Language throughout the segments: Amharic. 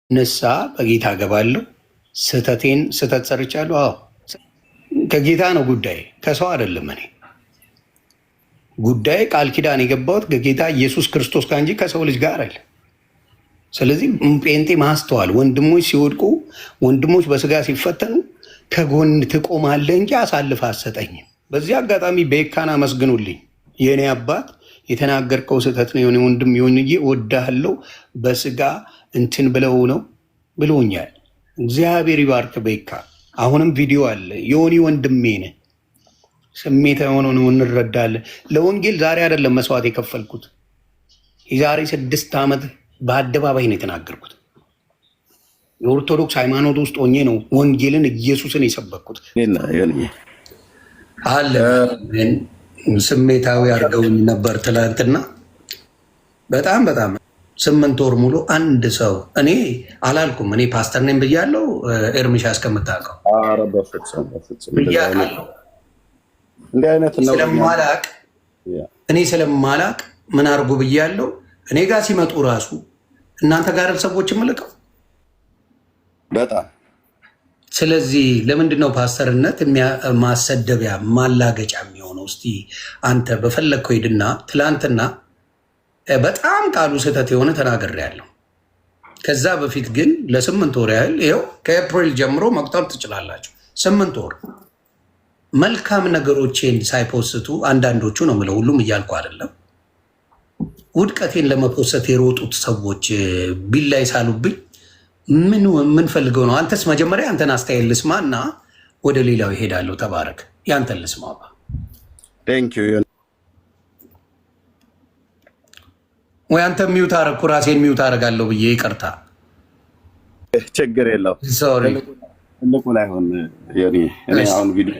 ንስሐ በጌታ እገባለሁ። ስህተት ሰርቻለሁ። አዎ ከጌታ ነው ጉዳይ፣ ከሰው አይደለም። እኔ ጉዳይ ቃል ኪዳን የገባሁት ከጌታ ኢየሱስ ክርስቶስ ጋር እንጂ ከሰው ልጅ ጋር አይደለም። ስለዚህ ጴንጤ ማስተዋል፣ ወንድሞች ሲወድቁ፣ ወንድሞች በስጋ ሲፈተኑ ከጎን ትቆማለህ እንጂ አሳልፈ አትሰጠኝም። በዚህ አጋጣሚ በየካን አመስግኑልኝ። የእኔ አባት የተናገርከው ስህተት ነው፣ የሆነ ወንድም የሆንዬ እወድሃለሁ በስጋ እንትን ብለው ነው ብሎኛል። እግዚአብሔር ይባርክ በየካ። አሁንም ቪዲዮ አለ። የሆኒ ወንድሜ ነህ፣ ስሜት የሆነ ነው እንረዳለን። ለወንጌል ዛሬ አይደለም መስዋዕት የከፈልኩት፣ የዛሬ 6 ዓመት በአደባባይ ነው የተናገርኩት። የኦርቶዶክስ ሃይማኖት ውስጥ ሆኜ ነው ወንጌልን ኢየሱስን የሰበኩት። አለ ስሜታዊ አድርገውኝ ነበር ትላንትና። በጣም 8 ወር ሙሉ አንድ ሰው እኔ አላልኩም። እኔ ፓስተር ነኝ ብያለሁ። ኤርሚሻ እስከምታውቀው ብያለሁ። ስለማላቅ ምን አድርጉ ብያለሁ። እኔ ጋር ሲመጡ ራሱ እናንተ ጋር ሰዎች ምልቀው በጣም ስለዚህ ለምንድነው ፓስተርነት ማሰደቢያ ማላገጫ የሚሆነው? እስቲ አንተ በፈለግከው ሂድና ትላንትና በጣም ቃሉ ስህተት የሆነ ተናግሬያለሁ። ከዛ በፊት ግን ለ8 ወር ያህል ይኸው ከኤፕሪል ጀምሮ መቁጠር ትችላላችሁ። 8 ወር መልካም ነገሮቼን ሳይፖስቱ አንዳንዶቹ ነው የምለው፣ ሁሉም እያልኩ አይደለም። ውድቀቴን ለመፖሰት የሮጡት ሰዎች ቢላይ ሳሉብኝ ምን ፈልገው ነው? አንተስ መጀመሪያ አንተን አስተያየት ልስማ እና ወደ ሌላው ይሄዳለሁ። ተባረክ። ያንተን ልስማ። ወይ አንተ ሚውት አደረኩ ራሴን ሚውት አደርጋለሁ ብዬ ይቅርታ። ችግር የለው። ትልቁ ላይ ሆን እኔ አሁን ቪዲዮ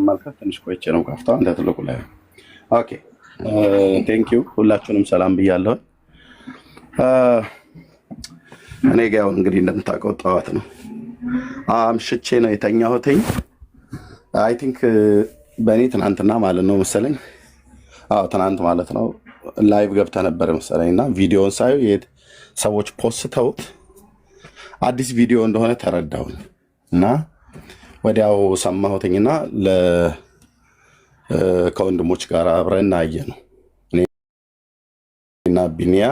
ማልከት ትንሽ ቆይቼ ነው ካፍታው። አንተ ትልቁ ላይ ኦኬ። ቴንኪዩ ሁላችሁንም ሰላም ብያለሁ። እኔ ጋር እንግዲህ እንደምታውቀው ጠዋት ነው አምሽቼ ነው የተኛሁትኝ። አይ ቲንክ በእኔ ትናንትና ማለት ነው መሰለኝ። አዎ ትናንት ማለት ነው ላይቭ ገብተህ ነበር መሰለኝ እና ቪዲዮውን ሳየው ሰዎች ፖስተውት አዲስ ቪዲዮ እንደሆነ ተረዳሁኝ እና ወዲያው ሰማሁትኝና ከወንድሞች ጋር አብረን እናየ ነው እና ቢኒያ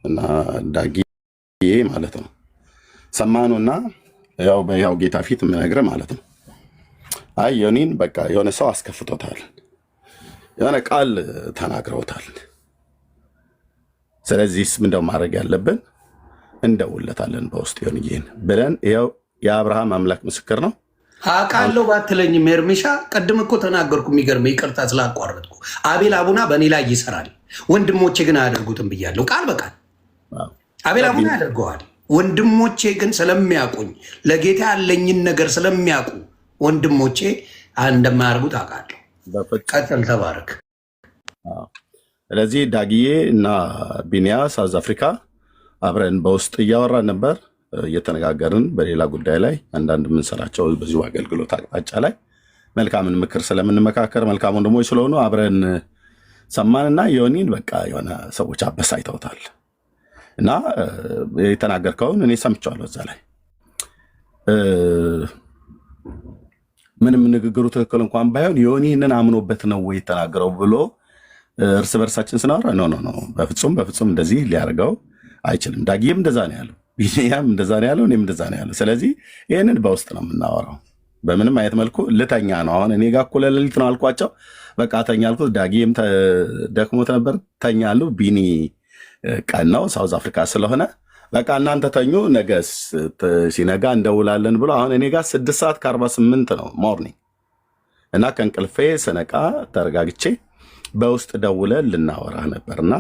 እና ዳጊ ማለት ነው ሰማኑና ያው ጌታ ፊት የምነግርህ ማለት ነው። አይ ዮኒን በቃ የሆነ ሰው አስከፍቶታል፣ የሆነ ቃል ተናግረውታል። ስለዚህ ምንድነው ማድረግ ያለብን? እንደውለታለን በውስጥ ዮኒን ብለን ይኸው የአብርሃም አምላክ ምስክር ነው። አውቃለሁ ባትለኝም ኤርሚሻ ቅድም እኮ ተናገርኩ። የሚገርም ይቅርታ ስላቋረጥኩ። አቤል አቡና በእኔ ላይ ይሰራል፣ ወንድሞቼ ግን አያደርጉትም ብያለሁ ቃል በቃል። አቤል አቡና ያደርገዋል፣ ወንድሞቼ ግን ስለሚያውቁኝ ለጌታ ያለኝን ነገር ስለሚያውቁ ወንድሞቼ እንደማያደርጉት አውቃለሁ። ቀጥል። ተባረክ። ስለዚህ ዳግዬ እና ቢኒያ ሳውዝ አፍሪካ አብረን በውስጥ እያወራን ነበር፣ እየተነጋገርን በሌላ ጉዳይ ላይ አንዳንድ የምንሰራቸው በዚሁ አገልግሎት አቅጣጫ ላይ መልካምን ምክር ስለምንመካከር መልካም ወንድሞች ስለሆኑ አብረን ሰማንና ዮኒን በቃ የሆነ ሰዎች አበሳይተውታል እና የተናገርከውን እኔ ሰምቼዋለሁ። እዛ ላይ ምንም ንግግሩ ትክክል እንኳን ባይሆን ዮኒ ይህንን አምኖበት ነው ወይ የተናገረው ብሎ እርስ በርሳችን ስናወራ ኖ በፍጹም እንደዚህ ሊያደርገው አይችልም። ዳጊም እንደዛ ነው ያለው፣ ቢኒያም እንደዛ ነው ያለው፣ እኔም እንደዛ ነው ያለው። ስለዚህ ይህንን በውስጥ ነው የምናወራው። በምንም አይነት መልኩ ልተኛ ነው። አሁን እኔ ጋር እኩለ ሌሊት ነው አልኳቸው፣ በቃ ተኛ አልኩት። ዳጊም ደክሞት ነበር፣ ተኛ አሉ። ቢኒ ቀን ነው ሳውዝ አፍሪካ ስለሆነ በቃ እናንተ ተኙ፣ ነገ ሲነጋ እንደውላለን ብሎ አሁን እኔ ጋር 6:48 ነው ሞርኒንግ እና ከእንቅልፌ ስነቃ ተረጋግቼ በውስጥ ደውለን ልናወራ ነበርና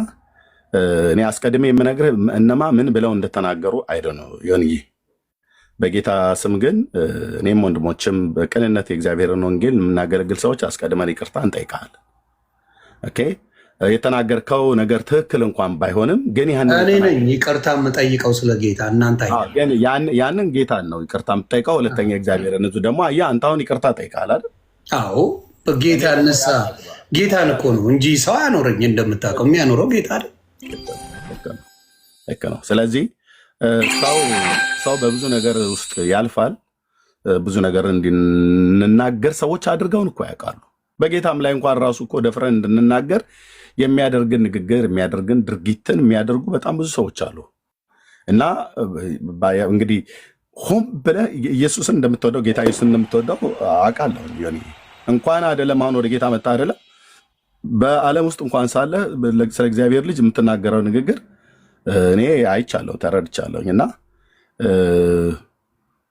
እኔ አስቀድሜ የምነግርህ እነማ ምን ብለው እንደተናገሩ አይደነው ዮኒዬ። በጌታ ስም ግን እኔም ወንድሞችም በቅንነት የእግዚአብሔርን ወንጌል የምናገለግል ሰዎች አስቀድመን ይቅርታ እንጠይቃለን። ኦኬ የተናገርከው ነገር ትክክል እንኳን ባይሆንም ግን እኔ ነኝ ይቅርታ የምጠይቀው ስለ ጌታ። እናንተ ያንን ጌታን ነው ይቅርታ የምጠይቀው። ሁለተኛ እግዚአብሔርን እዙ ደግሞ አንተ አሁን ይቅርታ ጠይቃል አይደል? አዎ በጌታ ነሳ ጌታን እኮ ነው እንጂ ሰው አያኖረኝ። እንደምታውቀው የሚያኖረው ጌታ አይደል? ልክ ነው። ስለዚህ ሰው ሰው በብዙ ነገር ውስጥ ያልፋል። ብዙ ነገር እንድንናገር ሰዎች አድርገውን እኮ ያውቃሉ። በጌታም ላይ እንኳን ራሱ እኮ ደፍረን እንድንናገር የሚያደርግን ንግግር የሚያደርግን ድርጊትን የሚያደርጉ በጣም ብዙ ሰዎች አሉ። እና እንግዲህ ሆን ብለህ ኢየሱስን እንደምትወደው ጌታ ኢየሱስን እንደምትወደው አውቃለሁ። እንኳን አይደለም አሁን ወደ ጌታ መጣ አይደለም በዓለም ውስጥ እንኳን ሳለ ስለ እግዚአብሔር ልጅ የምትናገረው ንግግር እኔ አይቻለሁ ተረድቻለሁኝ። እና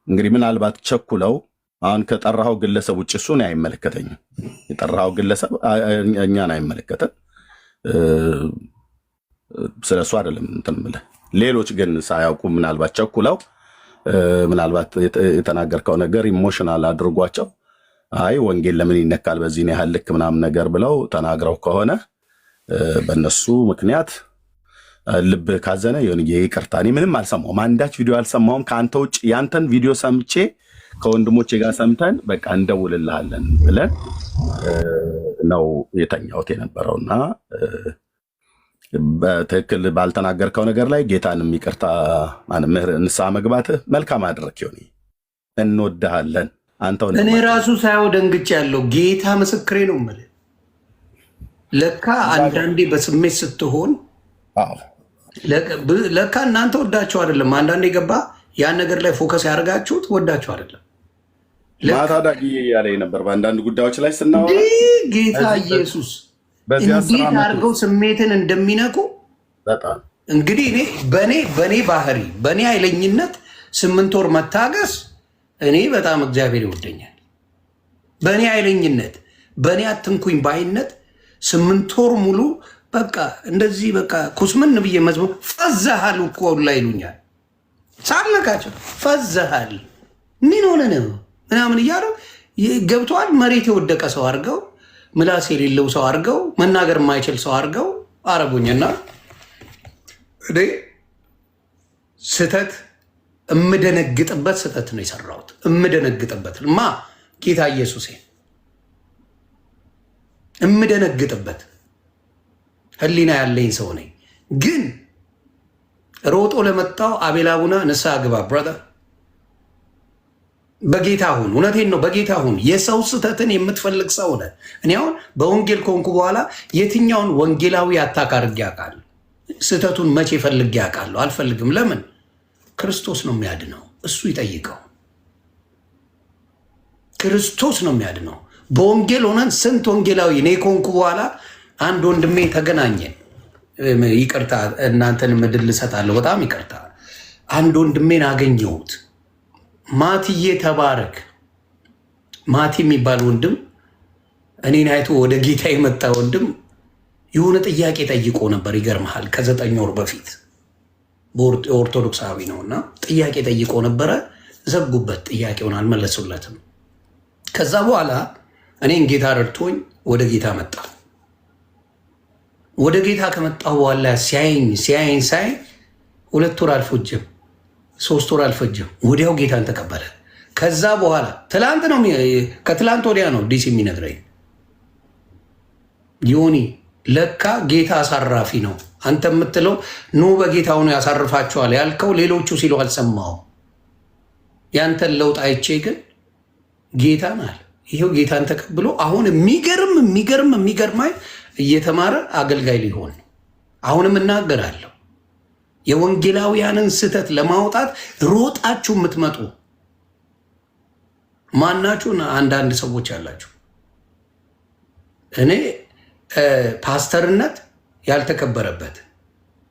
እንግዲህ ምናልባት ቸኩለው አሁን ከጠራኸው ግለሰብ ውጭ እሱን አይመለከተኝም። የጠራኸው ግለሰብ እኛን አይመለከተን። ስለሱ አይደለም እንትን የምልህ። ሌሎች ግን ሳያውቁ ምናልባት ቸኩለው ምናልባት የተናገርከው ነገር ኢሞሽናል አድርጓቸው አይ ወንጌል ለምን ይነካል በዚህ ያህል ልክ ምናምን ነገር ብለው ተናግረው ከሆነ በእነሱ ምክንያት ልብ ካዘነ ይቅርታ። እኔ ምንም አልሰማሁም፣ አንዳች ቪዲዮ አልሰማሁም ከአንተ ውጭ። ያንተን ቪዲዮ ሰምቼ ከወንድሞቼ ጋር ሰምተን በቃ እንደውልልሃለን ብለን ነው የተኛሁት የነበረውና በትክክል ባልተናገርከው ነገር ላይ ጌታንም ይቅርታ ንስሐ መግባትህ መልካም አድረክ። እንወድሃለን። እኔ ራሱ ሳየው ደንግጬ ያለው ጌታ ምስክሬ ነው የምልህ። ለካ አንዳንዴ በስሜት ስትሆን ለካ እናንተ ወዳችሁ አይደለም። አንዳንዴ ገባ ያን ነገር ላይ ፎከስ ያደርጋችሁት ወዳችሁ አይደለም። ማታ ዳጊ ያለኝ ነበር በአንዳንድ ጉዳዮች ላይ ስናወራ ጌታ ኢየሱስ እንዴት አድርገው ስሜትን እንደሚነኩ በጣም እንግዲህ በእኔ ባህሪ በእኔ ኃይለኝነት 8 ወር መታገስ እኔ በጣም እግዚአብሔር ይወደኛል። በእኔ ኃይለኝነት በእኔ አትንኩኝ ባይነት 8 ወር ሙሉ በቃ እንደዚህ በቃ ኩስምን ብዬ መዝሙር ፈዘሃል እኮ ላይ ይሉኛል። ሳልነካቸው ፈዘሃል ምን ሆነ ነው ምናምን እያሉ ገብተዋል። መሬት የወደቀ ሰው አድርገው ምላስ የሌለው ሰው አድርገው መናገር የማይችል ሰው አድርገው አረጉኝና እኔ ስተት እምደነግጥበት ስተት ነው የሰራሁት። እምደነግጥበት ጌታ ኢየሱሴ እምደነግጥበት ህሊና ያለኝ ሰው ነኝ። ግን ሮጦ ለመጣው አቤል አቡና ንስሐ ግባ ብራዘር፣ በጌታ ሁን። እውነቴን ነው፣ በጌታ ሁን። የሰው ስተትን የምትፈልግ ሰው ነህ። እኔ አሁን በወንጌል ከሆንኩ በኋላ የትኛውን ወንጌላዊ አታክ አድርጌ አውቃለሁ? ስተቱን መቼ ፈልጌ አውቃለሁ? አልፈልግም። ለምን? ክርስቶስ ነው የሚያድነው። እሱ ይጠይቀው። ክርስቶስ ነው የሚያድነው። በወንጌል ሆነን ስንት ወንጌላዊ እኔ ከሆንኩ በኋላ አንድ ወንድሜ ተገናኘን። ይቅርታ እናንተን ምድል እሰጣለሁ። በጣም ይቅርታ። አንድ ወንድሜን አገኘሁት። ማቲዬ ተባረክ። ማቲ የሚባል ወንድም እኔን አይቶ ወደ ጌታ የመጣ ወንድም የሆነ ጥያቄ ጠይቆ ነበር። ይገርመሃል፣ ከ9 ወር በፊት ኦርቶዶክሳዊ ነው እና ጥያቄ ጠይቆ ነበረ። ዘጉበት፣ ጥያቄውን አልመለሱለትም። ከዛ በኋላ እኔን ጌታ ረድቶኝ ወደ ጌታ መጣ። ወደ ጌታ ከመጣሁ በኋላ ሲያይኝ ሳይ 2 ወር አልፈጀም፣ 3 ወር አልፈጀም፣ ወዲያው ጌታን ተቀበለ። ከዛ በኋላ ከትላንት ወዲያ ነው ዲስ የሚነግረኝ ዮኒ ለካ ጌታ አሳራፊ ነው። አንተ የምትለው ኑ በጌታ ሆኖ ያሳርፋቸዋል ያልከው ሌሎቹ ሲሉ አልሰማው። ያንተን ለውጥ አይቼ ግን ጌታን አለ ይሄው ጌታን ተቀብሎ አሁን የሚገርም እየተማረ አገልጋይ ሊሆን። አሁንም እናገራለሁ የወንጌላውያንን ስህተት ለማውጣት ሮጣችሁ የምትመጡ ማናችሁን አንዳንድ ሰዎች አላችሁ። እኔ ፓስተርነት ያልተከበረበት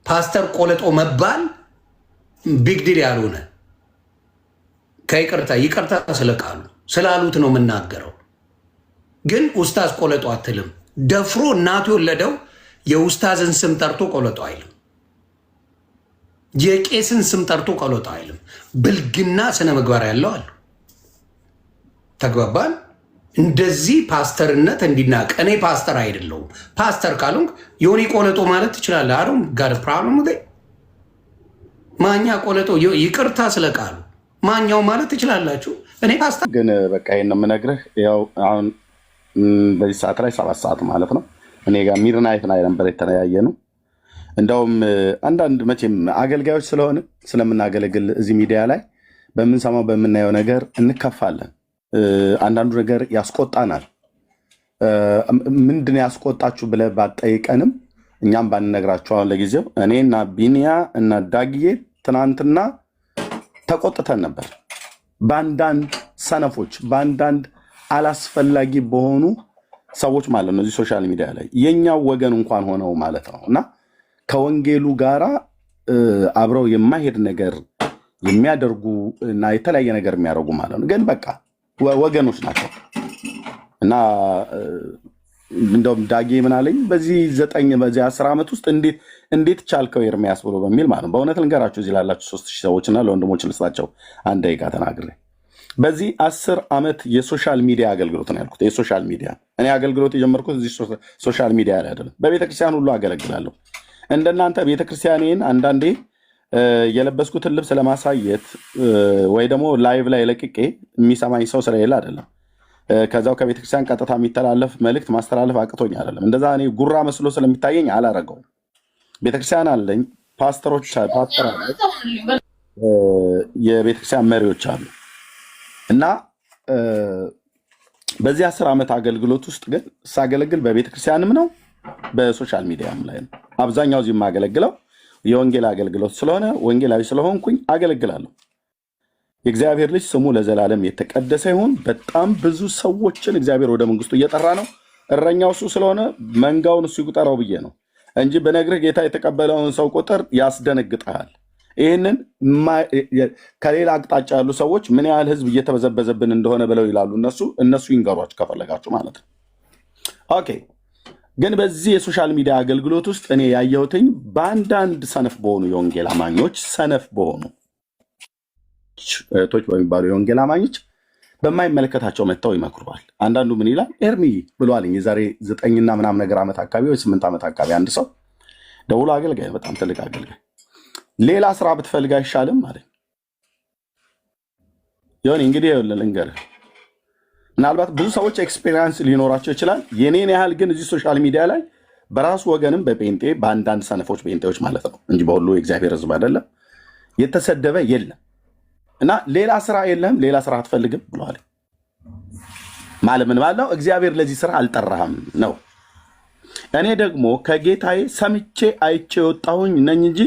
ፓስተር ቆለጦ መባል ቢግዲል ያልሆነ ይቅርታ ስለቃሉ ስላሉት ነው የምናገረው። ግን ኡስታዝ ቆለጦ አትልም። ደፍሮ እናቱ የወለደው የኡስታዝን ስም ጠርቶ ቆለጦ አይልም። የቄስን ስም ጠርቶ ቆለጦ አይልም። ብልግና ስነ ምግባር ያለው አሉ። ተግባባን? እንደዚህ ፓስተርነት እንዲናቅ። እኔ ፓስተር አይደለሁም። ፓስተር ካሉን ዮኒ ቆለጦ ማለት ትችላለህ። አሁን ጋር ፕሮብለም ማኛ ቆለጦ ይቅርታ ስለቃሉ ማኛው ማለት ትችላላችሁ። እኔ ፓስተር ግን በቃ ይሄን ነው የምነግርህ። ያው አሁን በዚህ ሰዓት ላይ 7 ሰዓት ማለት ነው። እኔ ጋር ሚድናይት ላይ ነበር የተለያየ ነው። እንደውም አንዳንድ መቼም አገልጋዮች ስለሆነ ስለምናገለግል እዚህ ሚዲያ ላይ በምንሰማው በምናየው ነገር እንከፋለን። አንዳንዱ ነገር ያስቆጣናል። ምንድን ያስቆጣችሁ ብለህ ባትጠይቀንም እኛም ባንነግራችሁ አሁን ለጊዜው እኔና ቢኒያ እና ዳግዬ ትናንትና ተቆጥተን ነበር በአንዳንድ ሰነፎች፣ በአንዳንድ አላስፈላጊ በሆኑ ሰዎች ማለት ነው እዚህ ሶሻል ሚዲያ ላይ የኛው ወገን እንኳን ሆነው ማለት ነው እና ከወንጌሉ ጋራ አብረው የማይሄድ ነገር የሚያደርጉ እና የተለያየ ነገር የሚያደርጉ ማለት ነው። ግን በቃ ወገኖች ናቸው እና እንደውም ዳጌ ምን አለኝ በዚህ 10 ዓመት ውስጥ እንዴት ቻልከው ኤርሚያስ ብሎ በሚል ማለት ነው። በእውነት ልንገራችሁ እዚህ ላላችሁ 3000 ሰዎችና ለወንድሞች ልስጣቸው አንድ ደቂቃ ተናግሬ በዚህ 10 ዓመት የሶሻል ሚዲያ አገልግሎት ነው ያልኩት። የሶሻል ሚዲያ እኔ አገልግሎት የጀመርኩት እዚህ ሶሻል ሚዲያ ላይ አይደለም። በቤተክርስቲያን ሁሉ አገለግላለሁ። እንደናንተ ቤተክርስቲያኔን አንዳንዴ የለበስኩትን ልብስ ለማሳየት ወይ ደግሞ ላይቭ ላይ ለቅቄ የሚሰማኝ ሰው ስለሌለ አይደለም። ከዛው ከቤተክርስቲያን ቀጥታ የሚተላለፍ መልእክት ማስተላለፍ አቅቶኝ አይደለም። እንደዛ እኔ ጉራ መስሎ ስለሚታየኝ አላረገውም። ቤተክርስቲያን አለኝ፣ ፓስተር አለ፣ የቤተክርስቲያን መሪዎች አሉ እና በዚህ 10 ዓመት አገልግሎት ውስጥ ግን ሳገለግል በቤተክርስቲያንም ነው በሶሻል ሚዲያም ላይ ነው። አብዛኛው እዚህ የማገለግለው የወንጌል አገልግሎት ስለሆነ ወንጌላዊ ስለሆንኩኝ አገለግላለሁ። የእግዚአብሔር ልጅ ስሙ ለዘላለም የተቀደሰ ይሁን። በጣም ብዙ ሰዎችን እግዚአብሔር ወደ መንግስቱ እየጠራ ነው። እረኛው እሱ ስለሆነ መንጋውን እሱ ይቁጠረው ብዬ ነው እንጂ በነግርህ ጌታ የተቀበለውን ሰው ቁጥር ያስደነግጠሃል። ይህንን ከሌላ አቅጣጫ ያሉ ሰዎች ምን ያህል ህዝብ እየተበዘበዘብን እንደሆነ ብለው ይላሉ። እነሱ ይንገሯችሁ ከፈለጋችሁ ማለት ነው። ኦኬ። ግን በዚህ የሶሻል ሚዲያ አገልግሎት ውስጥ እኔ ያየሁትኝ በአንዳንድ ሰነፍ በሆኑ የወንጌል አማኞች ሰነፍ በሆኑ እህቶች በሚባሉ የወንጌል አማኞች በማይመለከታቸው መጥተው ይመክሩዋል። አንዳንዱ ምን ይላል ኤርሚ ብሏልኝ የዛሬ 9 እና ምናምን ነገር ዓመት አካባቢ ወይ 8 ዓመት አካባቢ አንድ ሰው ደውሎ አገልጋይ፣ በጣም ትልቅ አገልጋይ፣ ሌላ ስራ ብትፈልግ አይሻልም ማለት ይሁን። እንግዲህ ልንገርህ፣ ምናልባት ብዙ ሰዎች ኤክስፔሪንስ ሊኖራቸው ይችላል። የኔን ያህል ግን እዚህ ሶሻል ሚዲያ ላይ በራሱ ወገንም በጴንጤ በአንዳንድ ሰነፎች ጴንጤዎች ማለት ነው እንጂ በሁሉ የእግዚአብሔር ሕዝብ አይደለም የተሰደበ የለም። እና ሌላ ስራ የለም፣ ሌላ ስራ አትፈልግም ብለዋል። ማለት ምን ማለት ነው? እግዚአብሔር ለዚህ ስራ አልጠራህም ነው። እኔ ደግሞ ከጌታዬ ሰምቼ አይቼ የወጣሁኝ ነኝ እንጂ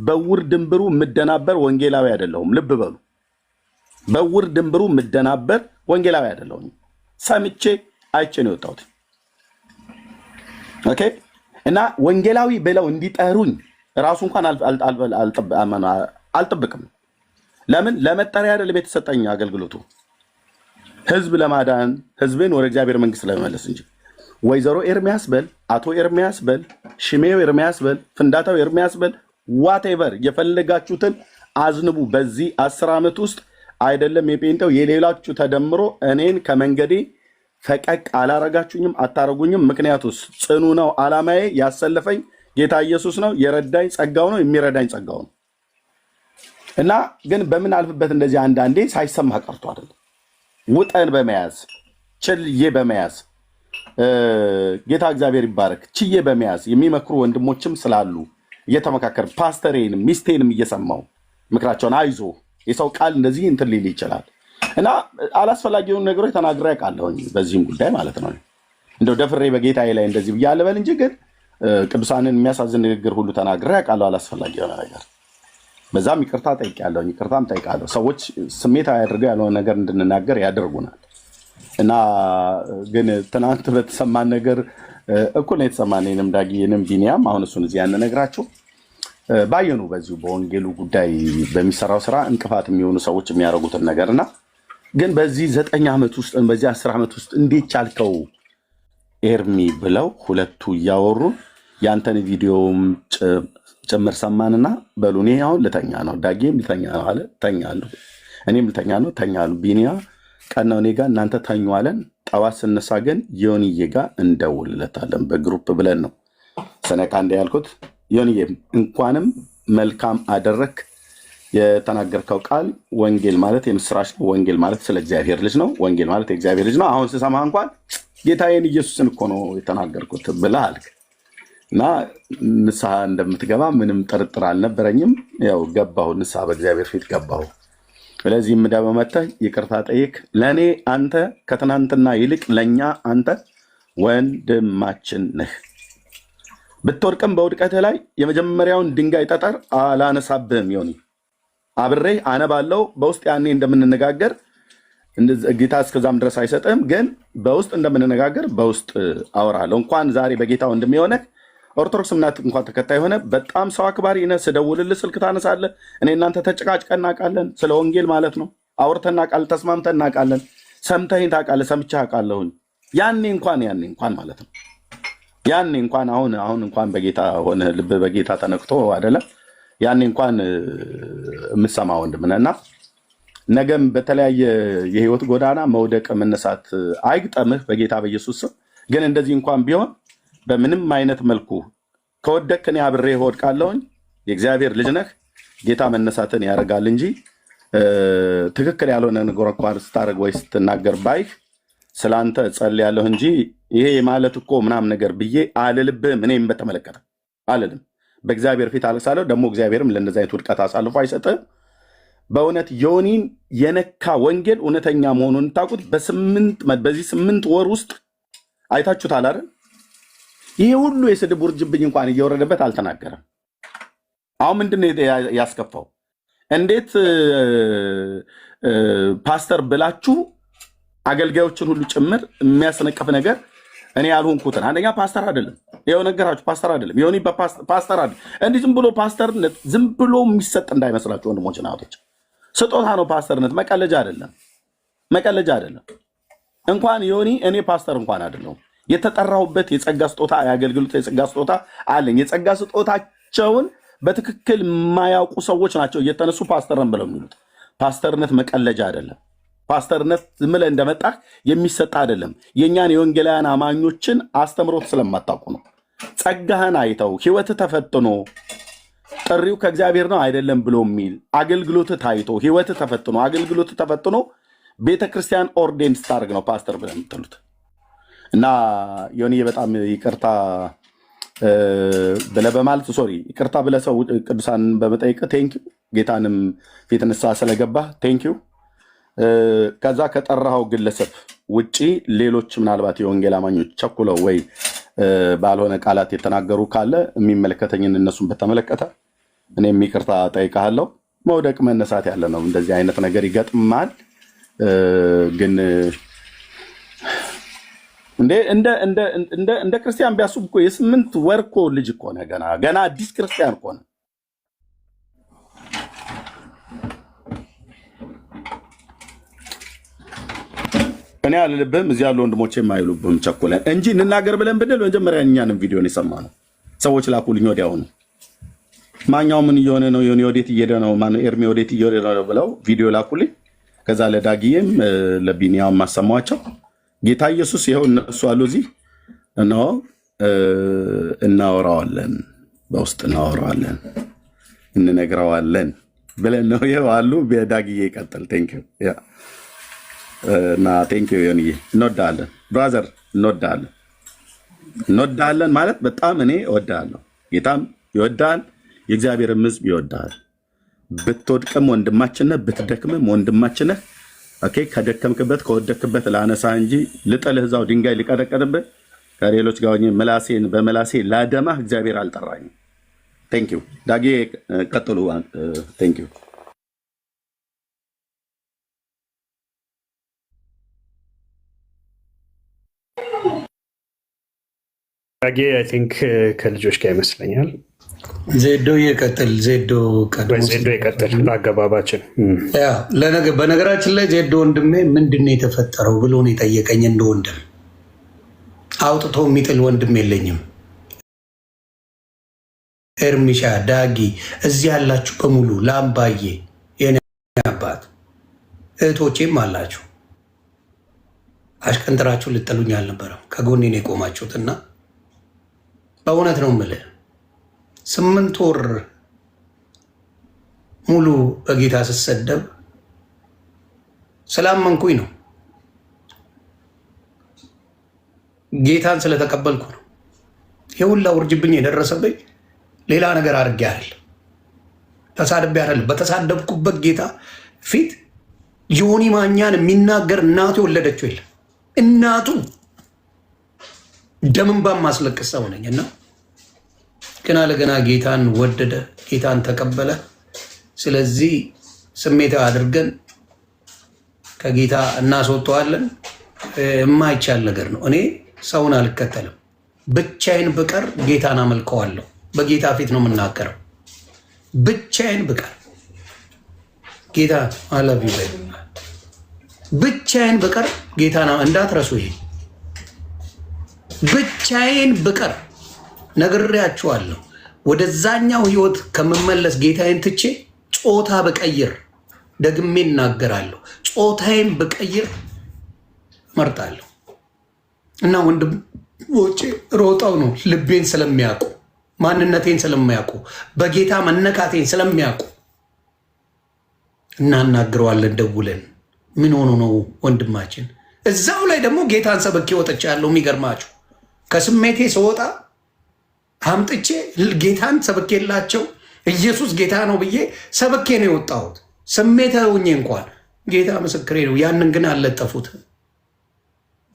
በውር ድንብሩ የምደናበር ወንጌላዊ አይደለሁም። ልብ በሉ፣ በውር ድንብሩ የምደናበር ወንጌላዊ አይደለሁም። ሰምቼ አይቼ ነው የወጣሁት። ኦኬ። እና ወንጌላዊ ብለው እንዲጠሩኝ ራሱ እንኳን አልጠብቅም። ለምን? ለመጠሪያ አይደለም የተሰጠኝ አገልግሎቱ፣ ህዝብ ለማዳን ህዝብን ወደ እግዚአብሔር መንግስት ለመመለስ እንጂ ወይዘሮ ኤርሚያስ በል፣ አቶ ኤርሚያስ በል፣ ሽሜው ኤርሚያስ በል፣ ፍንዳታው ኤርሚያስ በል፣ ዋቴቨር የፈለጋችሁትን አዝንቡ። በዚህ 10 ዓመት ውስጥ አይደለም የጴንጤው የሌላችሁ ተደምሮ እኔን ከመንገዴ ፈቀቅ አላረጋችሁኝም፣ አታረጉኝም። ምክንያቱስ ጽኑ ነው። ዓላማዬ ያሰለፈኝ ጌታ ኢየሱስ ነው። የረዳኝ ጸጋው ነው፣ የሚረዳኝ ጸጋው ነው። እና ግን በምን አልፍበት እንደዚህ አንዳንዴ ሳይሰማ ቀርቶ አይደለም፣ ውጠን በመያዝ ችልዬ በመያዝ ጌታ እግዚአብሔር ይባረክ ችዬ በመያዝ የሚመክሩ ወንድሞችም ስላሉ እየተመካከር ፓስተሬንም ሚስቴንም እየሰማው ምክራቸውን አይዞ የሰው ቃል እንደዚህ እንትን ሊል ይችላል እና አላስፈላጊ የሆኑ ነገሮች ተናግሬ አውቃለሁኝ በዚህም ጉዳይ ማለት ነው። እንደው ደፍሬ በጌታዬ ላይ እንደዚህ ብያለሁ በል እንጂ ግን ቅዱሳንን የሚያሳዝን ንግግር ሁሉ ተናግሬ አውቃለሁ። አላስፈላጊ የሆነ ነገር በዛም ይቅርታ ጠይቄያለሁ፣ ይቅርታም ጠይቃለሁ። ሰዎች ስሜታዊ አድርገው ያልሆነ ነገር እንድንናገር ያደርጉናል እና ግን ትናንት በተሰማን ነገር እኩል ነው የተሰማን። እኔንም ዳጊንም ቢኒያም አሁን እሱን እዚህ ያንነግራችሁ ባየኑ በዚሁ በወንጌሉ ጉዳይ በሚሰራው ስራ እንቅፋት የሚሆኑ ሰዎች የሚያደርጉትን ነገር እና ግን በዚህ 9 ዓመት ውስጥ በዚህ 10 ዓመት ውስጥ እንዴት ቻልከው ኤርሚ ብለው ሁለቱ እያወሩ ያንተን ቪዲዮም ጭምር ሰማንና በሉ እኔ አሁን ልተኛ ነው፣ ዳጌም ልተኛ ነው አለ። ተኛለሁ፣ እኔም ልተኛ ነው፣ ተኛሉ። ቢኒያ ቀናው እኔ ጋር እናንተ ተኙ አለን። ጠዋት ስነሳ ግን ዮኒዬ ጋር እንደውልለታለን በግሩፕ ብለን ነው ሰነካ እንደ ያልኩት። ዮኒዬ እንኳንም መልካም አደረክ። የተናገርከው ቃል ወንጌል ማለት የምስራች ነው። ወንጌል ማለት ስለ እግዚአብሔር ልጅ ነው። ወንጌል ማለት የእግዚአብሔር ልጅ ነው። አሁን ስሰማ እንኳን ጌታዬን ኢየሱስን እኮ ነው የተናገርኩት ብለህ አልክ እና ንስሐ እንደምትገባ ምንም ጥርጥር አልነበረኝም። ያው ገባሁ፣ ንስሐ በእግዚአብሔር ፊት ገባሁ። ስለዚህ ምዳ በመተህ ይቅርታ ጠይቅ። ለእኔ አንተ ከትናንትና ይልቅ ለእኛ አንተ ወንድማችን ነህ። ብትወድቅም በውድቀትህ ላይ የመጀመሪያውን ድንጋይ ጠጠር አላነሳብህም። ዮኒ አብሬህ አነባለው በውስጥ ያኔ እንደምንነጋገር ጌታ እስከዛም ድረስ አይሰጥህም፣ ግን በውስጥ እንደምንነጋገር በውስጥ አወራለሁ። እንኳን ዛሬ በጌታ ወንድም የሆነህ ኦርቶዶክስ እምነት እንኳን ተከታይ ሆነ በጣም ሰው አክባሪ ነህ። ስደውልልህ ስልክ ታነሳለህ። እኔ እናንተ ተጨቃጭቀን እናውቃለን፣ ስለ ወንጌል ማለት ነው። አውርተን እናውቃለን፣ ተስማምተን እናውቃለን። ሰምተኸኝ ታውቃለህ፣ ሰምቼህ አውቃለሁኝ። ያኔ እንኳን ማለት ነው ያኔ እንኳን አሁን እንኳን በጌታ ሆነ ልብ በጌታ ተነክቶ አይደለም ያኔ እንኳን የምትሰማ ወንድም ነህ እና ነገም በተለያየ የህይወት ጎዳና መውደቅ መነሳት አይግጠምህ በጌታ በኢየሱስ ስም። ግን እንደዚህ እንኳን ቢሆን በምንም አይነት መልኩ ከወደቅ እኔ አብሬ እወድቃለሁኝ። የእግዚአብሔር ልጅ ነህ። ጌታ መነሳትን ያደርጋል እንጂ ትክክል ያልሆነ ነገር እንኳን ስታደርግ ወይ ስትናገር ባይህ ስላንተ ጸልያለሁ እንጂ ይሄ ማለት እኮ ምናምን ነገር ብዬ አልልብህም። እኔም በተመለከተ አልልም። በእግዚአብሔር ፊት አለቅሳለሁ። ደግሞ እግዚአብሔርም ለእንደዚህ አይነት ውድቀት አሳልፎ አይሰጥህም። በእውነት ዮኒን የነካ ወንጌል እውነተኛ መሆኑን ታውቁት። በዚህ 8 ወር ውስጥ አይታችሁታል አይደል? ይሄ ሁሉ የስድብ ውርጅብኝ እንኳን እየወረደበት አልተናገረም። አሁን ምንድን ነው ያስከፋው? እንዴት ፓስተር ብላችሁ አገልጋዮችን ሁሉ ጭምር የሚያስነቀፍ ነገር እኔ ያልሆንኩትን አንደኛ ፓስተር አይደለም። ይኸው ነገራችሁ፣ ፓስተር አይደለም። ዮኒ ፓስተር አይደለም። እንዲህ ዝም ብሎ ፓስተርነት ዝም ብሎ የሚሰጥ እንዳይመስላችሁ ወንድሞች እና እህቶች፣ ስጦታ ነው ፓስተርነት። መቀለጃ አይደለም፣ መቀለጃ አይደለም። እንኳን ዮኒ እኔ ፓስተር እንኳን አይደለሁም። የተጠራሁበት የጸጋ ስጦታ የአገልግሎት የጸጋ ስጦታ አለኝ። የጸጋ ስጦታቸውን በትክክል የማያውቁ ሰዎች ናቸው እየተነሱ ፓስተርን ብለው የሚሉት። ፓስተርነት መቀለጃ አይደለም። ፓስተርነት ዝም ብለህ እንደመጣህ የሚሰጥ አይደለም። የእኛን የወንጌላውያን አማኞችን አስተምሮት ስለማታውቁ ነው። ጸጋህን አይተው ህይወትህ ተፈትኖ ጥሪው ከእግዚአብሔር ነው አይደለም ብሎ የሚል አገልግሎትህ ታይቶ ህይወትህ ተፈትኖ አገልግሎትህ ተፈትኖ ቤተክርስቲያን ኦርዴን ስታደርግ ነው ፓስተር ብለህ የምትሉት። እና ዮኒዬ በጣም ይቅርታ ብለህ በማለት ሶሪ ይቅርታ ብለህ ሰው ቅዱሳን በመጠየቅ ቴንኪው። ጌታንም ፊት ንስሐ ስለገባህ ቴንኪው። ከዛ ከጠራኸው ግለሰብ ውጪ ሌሎች ምናልባት የወንጌል አማኞች ቸኩለው ወይ ባልሆነ ቃላት የተናገሩ ካለ የሚመለከተኝን እነሱን በተመለከተ እኔም ይቅርታ ጠይቃለሁ። መውደቅ መነሳት ያለ ነው። እንደዚህ አይነት ነገር ይገጥማል። ግን እንደ ክርስቲያን ቢያስቡ እኮ የ8 ወር እኮ ልጅ እኮ ነህ። ገና አዲስ ክርስቲያን እኮ ነህ። እኔ አልልብህም፣ እዚህ ያሉ ወንድሞቼ የማይሉብህም ቸኩለን እንጂ እንናገር ብለን ብንል መጀመሪያ እኛንም ቪዲዮን የሰማነው ሰዎች ላኩልኝ ወዲያውኑ። ማኛው ምን እየሆነ ነው? ዮኒ ወዴት እየሄደ ነው? ማነው ኤርሚ ወዴት እየሄደ ነው ብለው ቪዲዮ ላኩልኝ። ከዛ ለዳጊዬም ለቢኒያም ማሰማቸው ጌታ ኢየሱስ ይኸው እነሱ አሉ እዚህ እነሆ እናወራዋለን፣ በውስጥ እናወራዋለን፣ እንነግረዋለን ብለን ነው ይኸው አሉ። በዳጊዬ ይቀጥል። ቴንኪው እና ቴንኪው ዮኒዬ። እንወዳለን ብራዘር፣ እንወዳለን ማለት በጣም እኔ እወዳለሁ። ጌታም ይወዳል፣ የእግዚአብሔርም ሕዝብ ይወዳል። ብትወድቅም ወንድማችን ነህ፣ ብትደክምም ወንድማችን ነህ። ኦኬ ከደከምክበት ከወደክበት ላነሳ እንጂ ልጥልህ እዛው ድንጋይ ሊቀጠቀጥብህ ከሌሎች ጋር ምላሴን በመላሴ ላደማህ እግዚአብሔር አልጠራኝም። ቴንኪው ዳጌ ቀጥሉ። ቴንኪው ዳጌ አይ ቲንክ ከልጆች ጋር ይመስለኛል። ዜዶ ይቀጥል። ዜዶ ይቀጥል በአገባባችን። በነገራችን ላይ ዜዶ ወንድሜ ምንድን ነው የተፈጠረው ብሎ ነው የጠየቀኝ። እንደ ወንድም አውጥቶ የሚጥል ወንድም የለኝም። ኤርሚሻ፣ ዳጊ፣ እዚህ ያላችሁ በሙሉ ላምባዬ፣ የኔ አባት እህቶቼም አላችሁ። አሽቀንጥራችሁ ልጠሉኝ አልነበረም። ከጎኔ ነው የቆማችሁትና በእውነት ነው የምልህ 8 ወር ሙሉ በጌታ ስሰደብ ስላመንኩኝ ነው። ጌታን ስለተቀበልኩ ነው። የሁላ ውርጅብኝ የደረሰብኝ ሌላ ነገር አድርጌ አይደል፣ ተሳድቤ አይደል። በተሳደብኩበት ጌታ ፊት ዮኒ ማኛን የሚናገር እናቱ የወለደችው የለም። እናቱ ደምንባን ማስለቅስ ሰው ነኝ እና ገና ለገና ጌታን ወደደ፣ ጌታን ተቀበለ። ስለዚህ ስሜታዊ አድርገን ከጌታ እናስወጠዋለን። የማይቻል ነገር ነው። እኔ ሰውን አልከተልም። ብቻዬን ብቀር ጌታን አመልከዋለሁ። በጌታ ፊት ነው የምናገረው። ብቻዬን ብቀር ጌታ አላቢ ላይ ብቻዬን ብቀር ጌታን እንዳትረሱ። ይሄ ብቻዬን ብቀር ነግሬያችኋለሁ። ወደዛኛው ህይወት ከምመለስ ጌታዬን ትቼ ጾታ በቀይር ደግሜ እናገራለሁ። ጾታዬን በቀይር መርጣለሁ እና ወንድሞቼ ሮጠው ነው ልቤን ስለሚያውቁ ማንነቴን ስለሚያውቁ በጌታ መነካቴን ስለሚያውቁ እናናግረዋለን ደውለን። ምን ሆኖ ነው ወንድማችን? እዛው ላይ ደግሞ ጌታን ሰበኬ ወጥቻለሁ። የሚገርማችሁ ከስሜቴ ስወጣ አምጥቼ ጌታን ሰበኬላቸው ኢየሱስ ጌታ ነው ብዬ ሰበኬ ነው የወጣሁት። ስሜታዊ ሆኜ እንኳን ጌታ ምስክሬ ነው። ያንን ግን አልለጠፉት።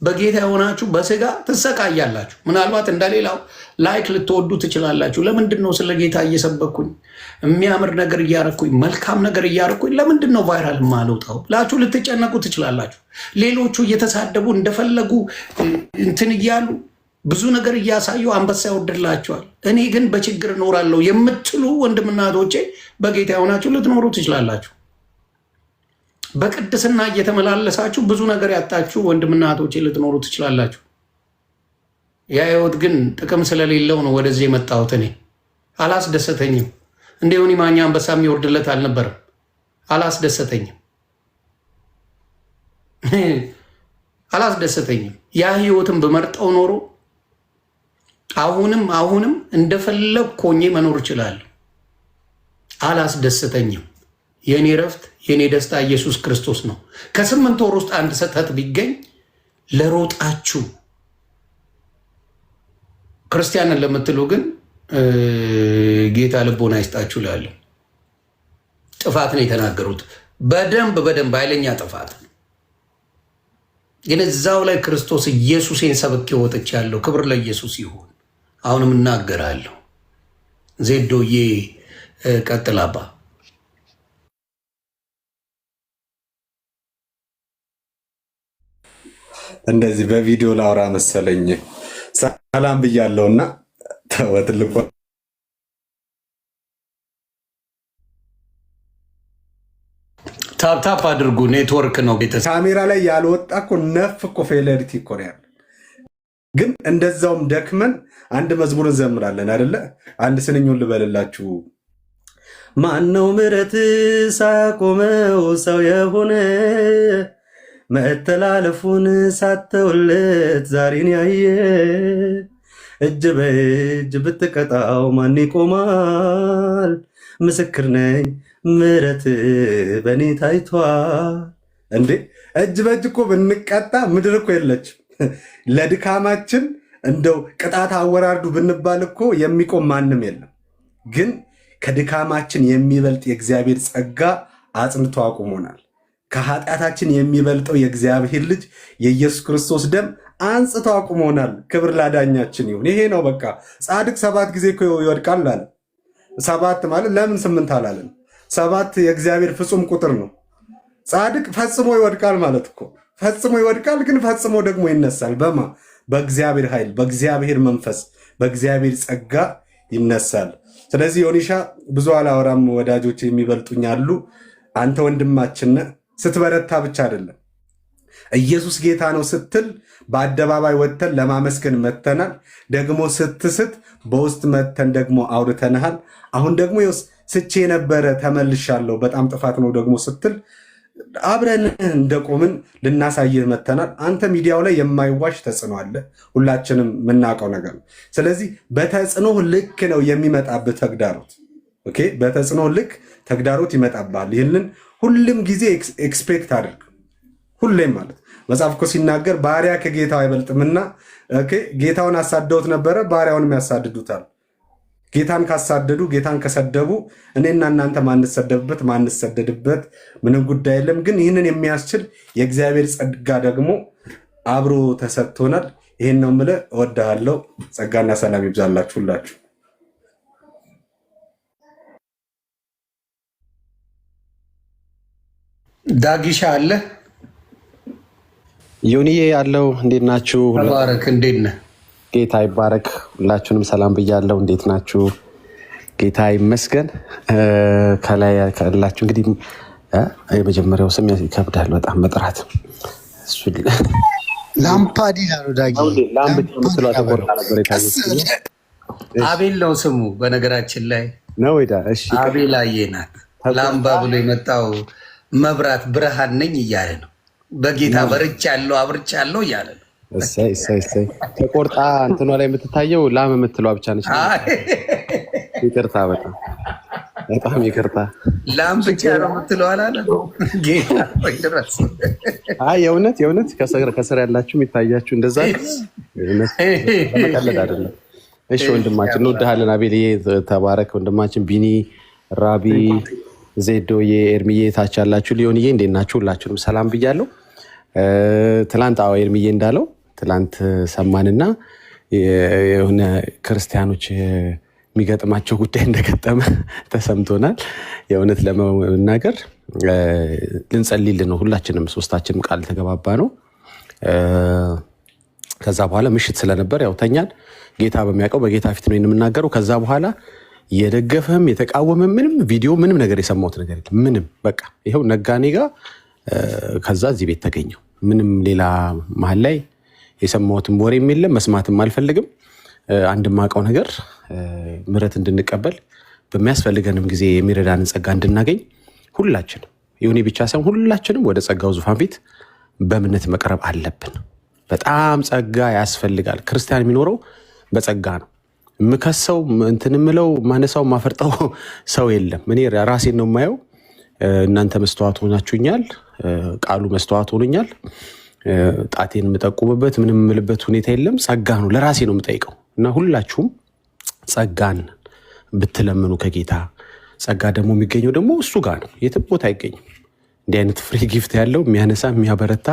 በጌታ የሆናችሁ በስጋ ትሰቃያላችሁ። ምናልባት እንደሌላው ላይክ ልትወዱ ትችላላችሁ። ለምንድን ነው ስለ ጌታ እየሰበኩኝ የሚያምር ነገር እያረኩኝ መልካም ነገር እያረኩኝ ለምንድን ነው ቫይራል ማልወጣው ብላችሁ ልትጨነቁ ትችላላችሁ። ሌሎቹ እየተሳደቡ እንደፈለጉ እንትን እያሉ ብዙ ነገር እያሳዩ አንበሳ ይወድላቸዋል። እኔ ግን በችግር እኖራለሁ የምትሉ ወንድምና እህቶቼ በጌታ የሆናችሁ ልትኖሩ ትችላላችሁ። በቅድስና እየተመላለሳችሁ ብዙ ነገር ያጣችሁ ወንድምና እህቶቼ ልትኖሩ ትችላላችሁ። ያ ህይወት ግን ጥቅም ስለሌለው ነው ወደዚህ የመጣሁት። እኔ አላስደሰተኝም። እንደ ዮኒ ማኛ አንበሳ የሚወርድለት አልነበረም። አላስደሰተኝም፣ አላስደሰተኝም። ያ ህይወትን በመርጠው ኖሮ አሁንም እንደፈለግ ኮኜ መኖር እችላለሁ። አላስደሰተኝም። የኔ ረፍት የኔ ደስታ ኢየሱስ ክርስቶስ ነው። ከ8 ወር ውስጥ አንድ ስህተት ቢገኝ ለሮጣችሁ ክርስቲያንን ለምትሉ ግን ጌታ ልቦና ይስጣችሁ እላለሁ። ጥፋት ነው የተናገሩት። በደንብ ኃይለኛ ጥፋት ግን እዛው ላይ ክርስቶስ ኢየሱሴን ሰብኬ ወጥቻለሁ። ክብር ለኢየሱስ ይሁን። አሁንም እናገራለሁ። ዜዶዬ ቀጥላባ። እንደዚህ በቪዲዮ ላውራ መሰለኝ። ሰላም ብያለሁና ትልቁ ታፕታፕ አድርጉ። ኔትወርክ ነው ቤተሰብ። ካሜራ ላይ ያልወጣ እኮ ነፍ እኮ ፌለሪቲ እኮ ነው ያለ። ግን እንደዛውም ደክመን አንድ መዝሙር እንዘምራለን አይደለ? አንድ ስንኙን ልበልላችሁ። ማነው ምሕረት ሳያቆመው ሰው የሆነ መተላለፉን ሳተውለት ዛሬን ያየ እጅ በእጅ ብትቀጣው ማን ይቆማል? ምስክር ነኝ ምሕረት በእኔ ታይቷል። እንዴ እጅ በእጅ እኮ ብንቀጣ ምድር እኮ የለችም። ለድካማችን እንደው ቅጣት አወራርዱ ብንባል እኮ የሚቆም ማንም የለም። ግን ከድካማችን የሚበልጥ የእግዚአብሔር ጸጋ አጽንቶ አቁሞናል። ከኃጢአታችን የሚበልጠው የእግዚአብሔር ልጅ የኢየሱስ ክርስቶስ ደም አንጽቶ አቁሞናል። ክብር ላዳኛችን ይሁን። ይሄ ነው በቃ። ጻድቅ 7 ጊዜ እኮ ይወድቃል አለ። 7 ማለት ለምን 8 አላለን? 7 የእግዚአብሔር ፍጹም ቁጥር ነው። ጻድቅ ፈጽሞ ይወድቃል ማለት እኮ ፈጽሞ ይወድቃል፣ ግን ፈጽሞ ደግሞ ይነሳል። በማ በእግዚአብሔር ኃይል፣ በእግዚአብሔር መንፈስ፣ በእግዚአብሔር ጸጋ ይነሳል። ስለዚህ ዮኒሻ ብዙ አላወራም፣ ወዳጆች የሚበልጡኝ አሉ። አንተ ወንድማችን ስትበረታ ብቻ አይደለም ኢየሱስ ጌታ ነው ስትል በአደባባይ ወጥተን ለማመስገን መተናል። ደግሞ ስትስት በውስጥ መተን ደግሞ አውርተንሃል። አሁን ደግሞ ስቼ ነበረ ተመልሻለሁ በጣም ጥፋት ነው ደግሞ ስትል አብረን እንደቆምን ልናሳይህ መተናል። አንተ ሚዲያው ላይ የማይዋሽ ተጽዕኖ አለ፣ ሁላችንም የምናውቀው ነገር ነው። ስለዚህ በተጽዕኖ ልክ ነው የሚመጣብህ ተግዳሮት። ኦኬ፣ በተጽዕኖ ልክ ተግዳሮት ይመጣብሃል። ይህንን ሁሉም ጊዜ ኤክስፔክት አድርግ፣ ሁሌም ማለት መጽሐፍ እኮ ሲናገር ባሪያ ከጌታው አይበልጥምና ጌታውን አሳደውት ነበረ፣ ባሪያውንም ያሳድዱታል። ጌታን ካሳደዱ ጌታን ከሰደቡ እኔና እናንተ ማንሰደድበት ምንም ጉዳይ የለም። ግን ይህንን የሚያስችል የእግዚአብሔር ጸጋ ደግሞ አብሮ ተሰጥቶናል። ይህን ነው የምልህ። እወድሃለሁ። ጸጋና ሰላም ይብዛላችሁ ሁላችሁ። ዳጊሻ አለ ዮኒዬ ያለው እንዴት ናችሁ? ተባረክ። እንዴት ነህ? ጌታ ይባረክ። ሁላችሁንም ሰላም ብያለሁ። እንዴት ናችሁ? ጌታ ይመስገን። ከላይ ካላችሁ እንግዲህ የመጀመሪያው ስም ይከብዳል በጣም መጥራት። ላምፓዲና ነው ዳጊ። አቤል ነው ስሙ በነገራችን ላይ ነው። አቤል አየናት ላምባ ብሎ የመጣው መብራት ብርሃን ነኝ እያለ ነው። በጌታ በርቻለሁ አብርቻለሁ እያለ ነው። እሰይ ተቆርጣ እንትኗ ላይ የምትታየው ላም የምትለዋ ብቻ ነች። ይቅርታ፣ በጣም ይቅርታ። ላም ብቻ ነው የምትለው አላለ ጌታ ድረስ። የእውነት ከስር ያላችሁ የሚታያችሁ እንደዛ መቀለድ አይደለም። እሺ ወንድማችን እንወድሃለን። አቤልዬ ተባረክ። ወንድማችን ቢኒ፣ ራቢ፣ ዜዶዬ፣ ኤርሚዬ ታች ያላችሁ ሊዮንዬ እንዴት ናችሁ? ሁላችሁንም ሰላም ብያለሁ። ትላንት ኤርሚዬ እንዳለው ትላንት ሰማንና የሆነ ክርስቲያኖች የሚገጥማቸው ጉዳይ እንደገጠመ ተሰምቶናል። የእውነት ለመናገር ልንጸልይልን ነው ሁላችንም፣ ሶስታችንም ቃል ተገባባ ነው። ከዛ በኋላ ምሽት ስለነበር ያው ተኛን። ጌታ በሚያውቀው በጌታ ፊት ነው የምናገረው። ከዛ በኋላ የደገፈም የተቃወመ ምንም ቪዲዮ ምንም ነገር የሰማሁት ነገር የለም። ምንም በቃ ይኸው ነጋኔ ጋር ከዛ እዚህ ቤት ተገኘው። ምንም ሌላ መሀል ላይ የሰማሁትም ወሬም የለም፣ መስማትም አልፈልግም። አንድ ማውቀው ነገር ምሕረት እንድንቀበል በሚያስፈልገንም ጊዜ የሚረዳንን ጸጋ እንድናገኝ ሁላችንም የሆኔ ብቻ ሳይሆን ሁላችንም ወደ ጸጋው ዙፋን ፊት በእምነት መቅረብ አለብን። በጣም ጸጋ ያስፈልጋል። ክርስቲያን የሚኖረው በጸጋ ነው። የምከሰው እንትን የምለው ማነሳው ማፈርጠው ሰው የለም። እኔ ራሴን ነው የማየው። እናንተ መስተዋት ሆናችሁኛል፣ ቃሉ መስተዋት ሆኖኛል። ጣቴን የምጠቁምበት ምንም የምልበት ሁኔታ የለም። ጸጋ ነው፣ ለራሴ ነው የምጠይቀው። እና ሁላችሁም ጸጋን ብትለምኑ ከጌታ ጸጋ ደግሞ የሚገኘው ደግሞ እሱ ጋር ነው፣ የትም ቦታ አይገኝም። እንዲህ አይነት ፍሪ ጊፍት ያለው የሚያነሳ የሚያበረታ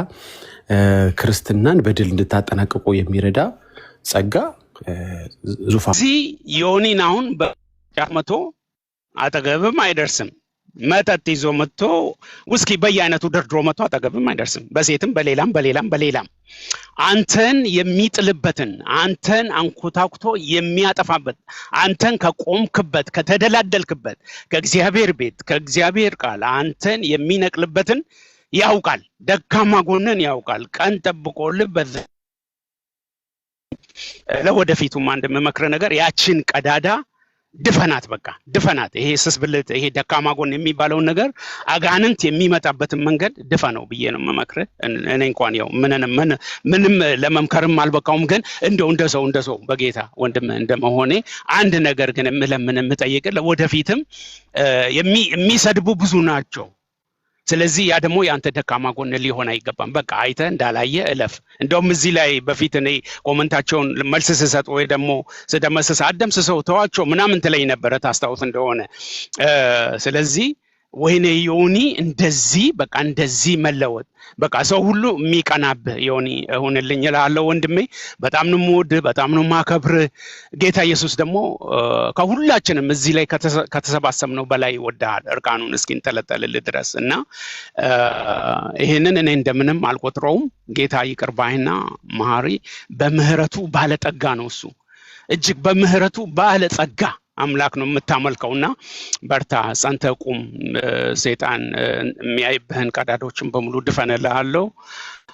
ክርስትናን በድል እንድታጠናቅቁ የሚረዳ ጸጋ ዙፋን እዚህ ዮኒን አሁን በጫት መቶ አጠገብም አይደርስም። መጠጥ ይዞ መጥቶ ውስኪ በየአይነቱ ደርድሮ መጥቶ አጠገብም አይደርስም። በሴትም በሌላም አንተን የሚጥልበትን አንተን አንኮታኩቶ የሚያጠፋበት አንተን ከቆምክበት ከተደላደልክበት ከእግዚአብሔር ቤት ከእግዚአብሔር ቃል አንተን የሚነቅልበትን ያውቃል። ደካማ ጎንን ያውቃል። ቀን ጠብቆ ልበት ለወደፊቱም አንድ የምመክረ ነገር ያችን ቀዳዳ ድፈናት፣ በቃ ድፈናት። ይሄ ስስብልት ይሄ ደካማ ጎን የሚባለውን ነገር አጋንንት የሚመጣበትን መንገድ ድፈነው ብዬ ነው የምመክረ። እኔ እንኳን ያው ምንም ለመምከርም አልበቃውም፣ ግን እንደ ሰው በጌታ ወንድም እንደመሆኔ አንድ ነገር ግን የምጠይቅ ለወደፊትም የሚሰድቡ ብዙ ናቸው። ስለዚህ ያ ደግሞ ያንተ ደካማ ጎን ሊሆን አይገባም። በቃ አይተ እንዳላየ እለፍ። እንደውም እዚህ ላይ በፊት እኔ ኮመንታቸውን መልስ ስሰጥ ወይ ደግሞ ስደመስስ አደምስሰው ተዋቸው ምናምን ትለኝ ነበረ ታስታውስ እንደሆነ። ስለዚህ ወይኔ ዮኒ እንደዚህ በቃ እንደዚህ መለወጥ በቃ ሰው ሁሉ የሚቀናብህ ዮኒ እሆንልኝ እላለሁ ወንድሜ። በጣም ነው የምወድህ፣ በጣም ነው የማከብርህ። ጌታ ኢየሱስ ደግሞ ከሁላችንም እዚህ ላይ ከተሰባሰብነው በላይ ይወድሃል፣ እርቃኑን እስኪንጠለጠልልህ ድረስ እና ይህንን እኔ እንደምንም አልቆጥረውም። ጌታ ይቅር ባይና መሐሪ በምህረቱ ባለጠጋ ነው። እሱ እጅግ በምህረቱ ባለጸጋ አምላክ ነው የምታመልከውና በርታ፣ ጸንተህ ቁም። ሰይጣን የሚያይብህን ቀዳዳዎችን በሙሉ ድፈንልሃለሁ።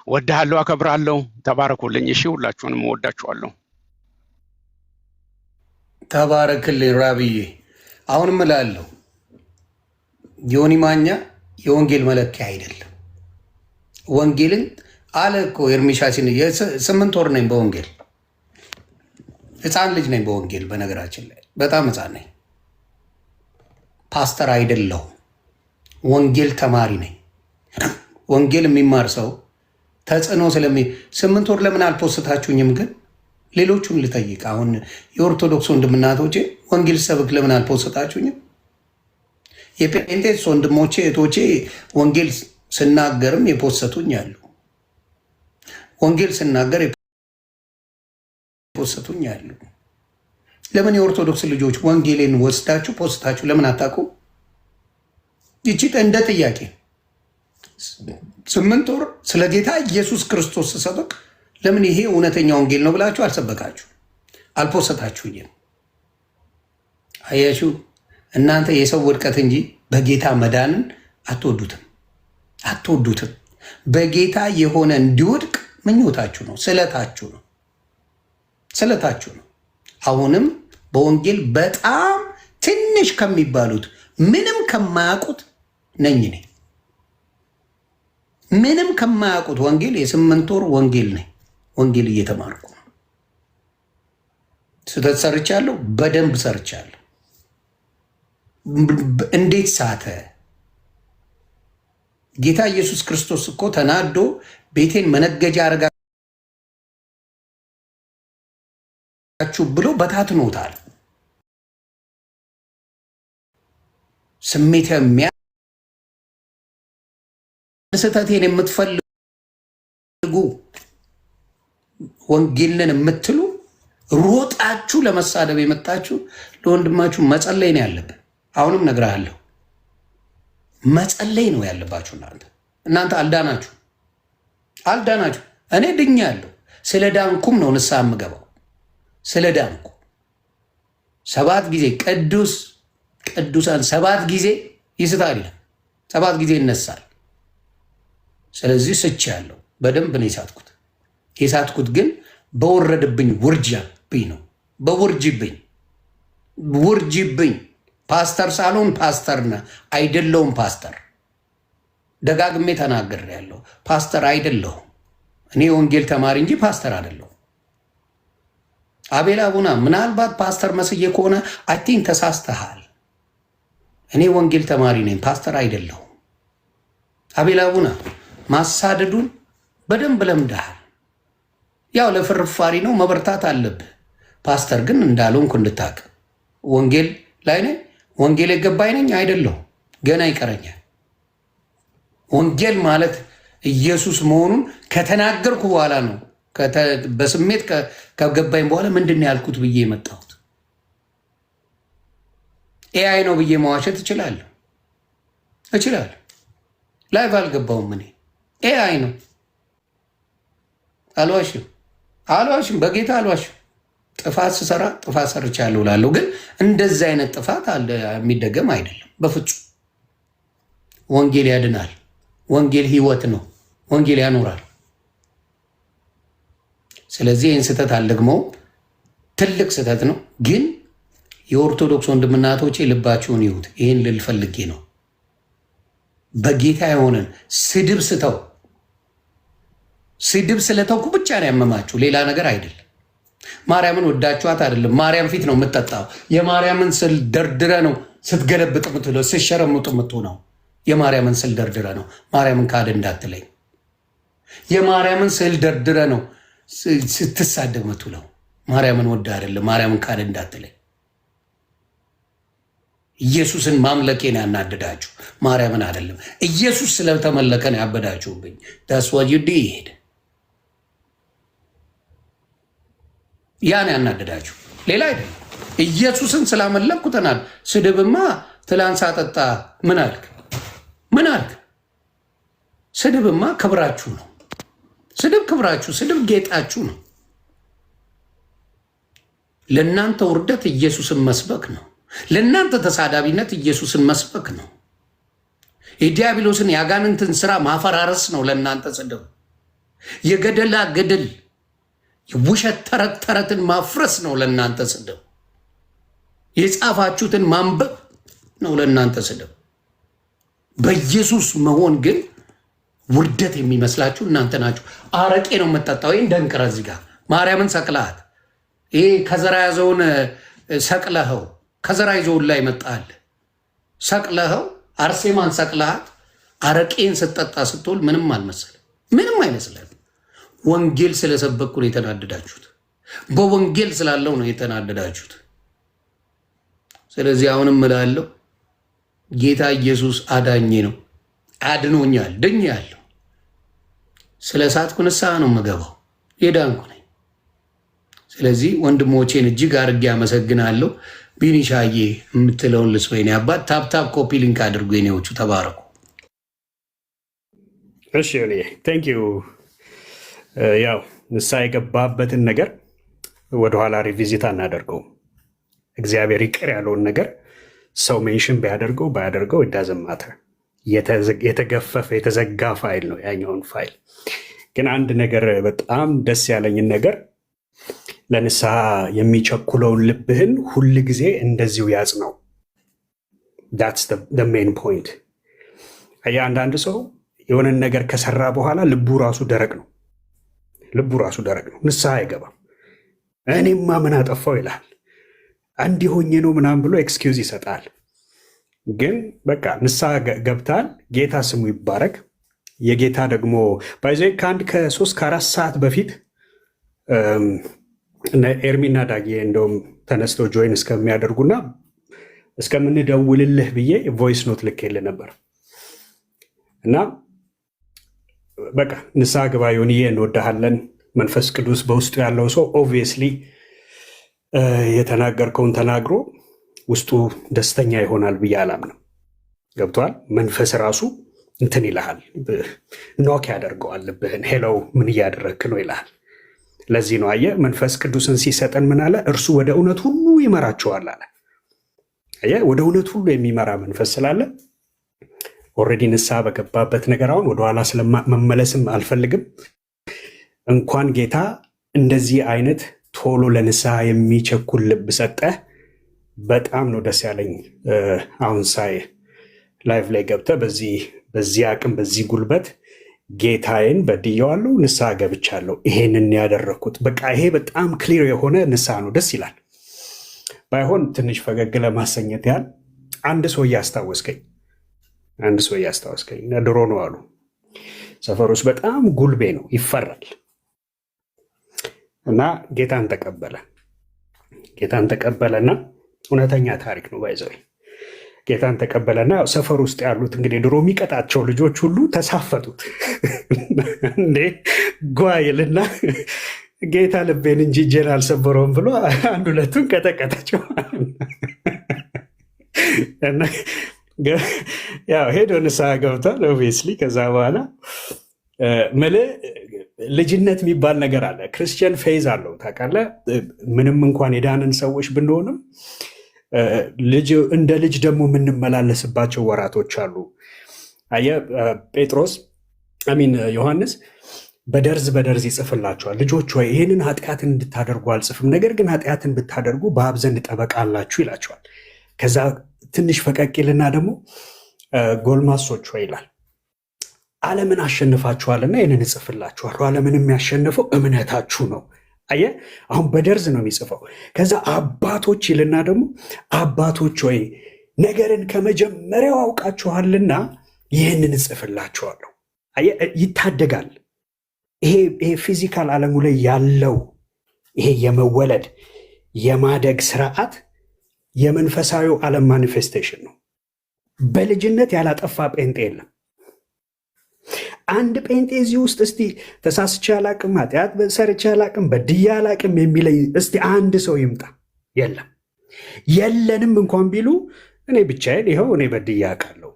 ወድሃለሁ፣ አከብራለሁ። ተባረኩልኝ። እሺ፣ ሁላችሁንም እወዳችኋለሁ። ተባረክልኝ ራብዬ። አሁንም እላለሁ ዮኒ ማኛ የወንጌል መለኪያ አይደለም። ወንጌልን አለ እኮ ኤርሚሻሲን 8 ወር ነኝ በወንጌል ህፃን ልጅ ነኝ በወንጌል። በነገራችን ላይ በጣም ህፃን ነኝ። ፓስተር አይደለሁም፣ ወንጌል ተማሪ ነኝ። ወንጌል የሚማር ሰው ተጽዕኖ 8 ወር ለምን አልፖስታችሁኝም? ግን ሌሎቹን ልጠይቅ። አሁን የኦርቶዶክስ ወንድምናቶቼ ወንጌል ሰብክ ለምን አልፖስታችሁኝም? የጴንጤስ ወንድሞቼ እህቶቼ ወንጌል ስናገርም የፖሰቱኝ አሉ። ወንጌል ስናገር የፖሰቱኝ አሉ። ለምን የኦርቶዶክስ ልጆች ወንጌልን ወስዳችሁ ፖስታችሁ ለምን አታውቁ? ይቺ እንደ ጥያቄ 8 ወር ስለ ጌታ ኢየሱስ ክርስቶስ ስሰብክ ለምን ይሄ እውነተኛ ወንጌል ነው ብላችሁ አልሰበካችሁ አልፖሰታችሁኝም? አያችሁ፣ እናንተ የሰው ውድቀት እንጂ በጌታ መዳንን አትወዱትም። በጌታ የሆነ እንዲወድቅ ምኞታችሁ ነው፣ ስለታችሁ ነው። አሁንም በወንጌል በጣም ትንሽ ከሚባሉት ምንም ከማያውቁት ነኝ እኔ። ምንም ከማያውቁት ወንጌል የ8 ወር ወንጌል ነኝ። ወንጌል እየተማርኩ ነው። ስህተት ሰርቻለሁ፣ በደንብ ሰርቻለሁ። እንዴት ሳተ? ጌታ ኢየሱስ ክርስቶስ እኮ ተናዶ ቤቴን መነገጃ አረጋችሁ ብሎ በታትኖታል። ስሜት ስህተቴን የምትፈልጉ ወንጌልን የምትሉ ሮጣችሁ ለመሳደብ የመጣችሁ ለወንድማችሁ መጸለይ ነው ያለብን። አሁንም ነግርሃለሁ፣ መጸለይ ነው ያለባችሁ። እናንተ አልዳናችሁ። እኔ ድኛለሁ። ስለ ዳንኩም ነው ንስሐ የምገባው። ስለ ዳንኩ 7 ጊዜ ቅዱሳን 7 ጊዜ ይስታል ይላል፣ 7 ጊዜ ይነሳል። ስለዚህ ስቻለሁ። በደንብ ነው የሳትኩት ግን በወረድብኝ ውርጃብኝ ነው። ውርጅብኝ ፓስተር ሳልሆን ፓስተር አይደለሁም። ፓስተር ደጋግሜ ተናግሬያለሁ። ፓስተር አይደለሁም። እኔ የወንጌል ተማሪ እንጂ ፓስተር አይደለሁም። አቤል አቡና ምናልባት ፓስተር መስዬ ከሆነ አይቲንክ ተሳስተሃል። እኔ ወንጌል ተማሪ ነኝ፣ ፓስተር አይደለሁም። አቤል አቡና ማሳደዱን በደንብ ለምደሃል። ያው ለፍርፋሪ ነው፣ መበርታት አለብህ። ፓስተር ግን እንዳልሆንኩ እንድታቅ። ወንጌል ላይ ነኝ፣ ወንጌል የገባኝ ነኝ አይደለሁም። ገና ይቀረኛል። ወንጌል ማለት ኢየሱስ መሆኑን ከተናገርኩ በኋላ ነው፣ በስሜት ከገባኝ በኋላ ምንድን ነው ያልኩት ብዬ የመጣሁት። ኤአይ ነው ብዬ መዋሸት እችላለሁ። ላይቭ አልገባውም። እኔ ኤአይ ነው አልዋሽም፣ በጌታ አልዋሽም። ጥፋት ስሰራ ጥፋት ሰርቻለሁ እላለሁ። ግን እንደዚህ አይነት ጥፋት የሚደገም አይደለም በፍጹም። ወንጌል ያድናል። ወንጌል ሕይወት ነው። ወንጌል ያኖራል። ስለዚህ ይህን ስህተት አልደግመው። ትልቅ ስህተት ነው። ግን የኦርቶዶክስ ወንድምናቶቼ ልባቸውን ይሁት። ይህን ልል ፈልጌ ነው። በጌታ የሆነን ስድብ ስለተውኩ ብቻ ነው ያመማችሁ፣ ሌላ ነገር አይደለም። ማርያምን ወዳችኋት አይደለም። ማርያም ፊት ነው የምትጠጣው። የማርያምን ስል ደርድረ ነው ስትገለብጥ ምትለው፣ ስትሸረምጡ ምትሆነው። የማርያምን ስል ደርድረ ነው። ማርያምን ካደ እንዳትለኝ። የማርያምን ስል ደርድረ ነው ስትሳደብ ምትውለው። ማርያምን ወዳ አይደለም። ማርያምን ካደ እንዳትለኝ። ኢየሱስን ማምለኬን ያናደዳችሁ ማርያምን አይደለም። ኢየሱስ ስለተመለከ ነው ያበዳችሁብኝ። ዳስ ዋት ዩ ዲድ። ያን ያናደዳችሁ ሌላ አይደለም። ኢየሱስን ስላመለኩ ተናል። ስድብማ ትላንት ሳጠጣ ምን አልክ? ስድብማ ክብራችሁ ነው። ስድብ ክብራችሁ፣ ስድብ ጌጣችሁ ነው። ለእናንተ ውርደት ኢየሱስን መስበክ ነው። ለእናንተ ተሳዳቢነት ኢየሱስን መስበክ ነው። የዲያብሎስን የአጋንንትን ስራ ማፈራረስ ነው ለእናንተ ስድብ። የገደላ ገደል የውሸት ተረትን ማፍረስ ነው ለእናንተ ስድብ። የጻፋችሁትን ማንበብ ነው ለእናንተ ስድብ። በኢየሱስ መሆን ግን ውርደት የሚመስላችሁ እናንተ ናችሁ። አረቄ ነው የምጠጣው። ይህን ደንቅረ እዚህ ጋር ማርያምን ሰቅለሃት፣ ይሄ ከዘራ ያዘውን ሰቅለኸው፣ ከዘራ ይዘውን ላይ መጣል ሰቅለኸው፣ አርሴማን ሰቅለሃት፣ አረቄን ስጠጣ ስትውል ምንም አልመሰለም። ምንም አይመስለም። ወንጌል ስለሰበኩ ነው የተናደዳችሁት። በወንጌል ስላለው ነው የተናደዳችሁት። ስለዚህ አሁንም እላለሁ ጌታ ኢየሱስ አዳኜ ነው፣ አድኖኛል፣ ድኛለሁ። ስለ ሳትኩ ንስሐ ነው የምገባው፣ የዳንኩ ነኝ። ስለዚህ ወንድሞቼን እጅግ አድርጌ አመሰግናለሁ። ቢኒሻዬ የምትለውን ልስወይኔ አባት ታፕታፕ ኮፒ ሊንክ አድርጎ የኔዎቹ ተባረኩ። እሺ ቴንክ ዩ። ያው ንስሐ የገባበትን ነገር ወደኋላ ሪቪዚት አናደርገውም። እግዚአብሔር ይቅር ያለውን ነገር ሰው ሜንሽን ቢያደርገው ባያደርገው it ማተር። የተገፈፈ የተዘጋ ፋይል ነው ያኛውን ፋይል። ግን አንድ ነገር በጣም ደስ ያለኝን ነገር ለንስሐ የሚቸኩለውን ልብህን ሁል ጊዜ እንደዚሁ ያጽ ነው። that's the main point። አንዳንድ ሰው የሆነን ነገር ከሰራ በኋላ ልቡ ራሱ ደረቅ ነው። ንስሐ አይገባም። እኔማ ምን አጠፋው ይላል። አንድ ሆኜ ነው ምናምን ብሎ ኤክስኪውዝ ይሰጣል። ግን በቃ ንስሐ ገብታል። ጌታ ስሙ ይባረክ። የጌታ ደግሞ ባይዘ ከ3 ከ4 ሰዓት በፊት ኤርሚና ዳጌ እንደውም ተነስተው ጆይን እስከሚያደርጉና እስከምንደውልልህ ብዬ ቮይስ ኖት ልኬልህ ነበር እና በቃ ንስሐ ግባ ዮኒዬ፣ እንወዳሃለን። መንፈስ ቅዱስ በውስጡ ያለው ሰው ኦብቪየስሊ የተናገርከውን ተናግሮ ውስጡ ደስተኛ ይሆናል ብዬ አላምንም። ገብቷል። መንፈስ ራሱ እንትን ይልሃል፣ ኖክ ያደርገዋል ልብህን። ሄለው ምን እያደረግክ ነው ይልሃል። ለዚህ ነው አየህ መንፈስ ቅዱስን ሲሰጠን ምን አለ? እርሱ ወደ እውነት ሁሉ ይመራቸዋል አለ። አየህ ወደ እውነት ሁሉ የሚመራ መንፈስ ስላለ ኦልሬዲ ንስሐ በገባበት ነገር አሁን ወደኋላ ስለመመለስም አልፈልግም። እንኳን ጌታ እንደዚህ አይነት ቶሎ ለንስሐ የሚቸኩል ልብ ሰጠህ። በጣም ነው ደስ ያለኝ። አሁን ሳይ ላይቭ ላይ ገብተህ በዚህ አቅም በዚህ ጉልበት ጌታዬን በድየዋለሁ፣ ንስሐ ገብቻለሁ፣ ይሄንን ያደረግኩት በቃ ይሄ በጣም ክሊር የሆነ ንስሐ ነው። ደስ ይላል። ባይሆን ትንሽ ፈገግ ለማሰኘት ያህል አንድ ሰው እያስታወስከኝ ድሮ ነው አሉ ሰፈር ውስጥ በጣም ጉልቤ ነው፣ ይፈራል እና ጌታን ተቀበለና እውነተኛ ታሪክ ነው ባይዘው ጌታን ተቀበለና ሰፈር ውስጥ ያሉት እንግዲህ ድሮ የሚቀጣቸው ልጆች ሁሉ ተሳፈጡት። እንዴ ጓይልና ጌታ ልቤን እንጂ እጄን አልሰበረውም ብሎ አንድ ሁለቱን ቀጠቀጣቸው። ያው ሄዶ ንስሐ ገብቷል ኦብቪየስሊ። ከዛ በኋላ ልጅነት የሚባል ነገር አለ። ክርስቲያን ፌዝ አለው ታውቃለህ። ምንም እንኳን የዳንን ሰዎች ብንሆንም እንደ ልጅ ደግሞ የምንመላለስባቸው ወራቶች አሉ። አየህ ዮሐንስ በደርዝ ይጽፍላቸዋል። ልጆች ወይ ይህንን ኃጢአትን እንድታደርጉ አልጽፍም፣ ነገር ግን ኃጢአትን ብታደርጉ በአብ ዘንድ ጠበቃ አላችሁ ይላቸዋል። ከዛ ትንሽ ፈቀቅ ይልና ደግሞ ጎልማሶች ወይ ይላል፣ ዓለምን አሸንፋችኋልና ይህንን እጽፍላችኋለሁ። ዓለምን የሚያሸንፈው እምነታችሁ ነው። አየህ አሁን በደርዝ ነው የሚጽፈው። ከዛ አባቶች ይልና ደግሞ አባቶች ወይ ነገርን ከመጀመሪያው አውቃችኋልና ይህንን እጽፍላችኋለሁ። አየህ ይታደጋል። ይሄ ፊዚካል ዓለሙ ላይ ያለው ይሄ የመወለድ የማደግ ስርዓት የመንፈሳዊው ዓለም ማኒፌስቴሽን ነው። በልጅነት ያላጠፋ ጴንጤ የለም። አንድ ጴንጤ እዚህ ውስጥ እስቲ ተሳስቼ አላቅም፣ ኃጢአት ሰርቼ አላቅም፣ በድዬ አላቅም የሚለኝ እስቲ አንድ ሰው ይምጣ። የለም። የለንም እንኳን ቢሉ እኔ ብቻዬን ይኸው እኔ በድዬ አውቃለሁ፣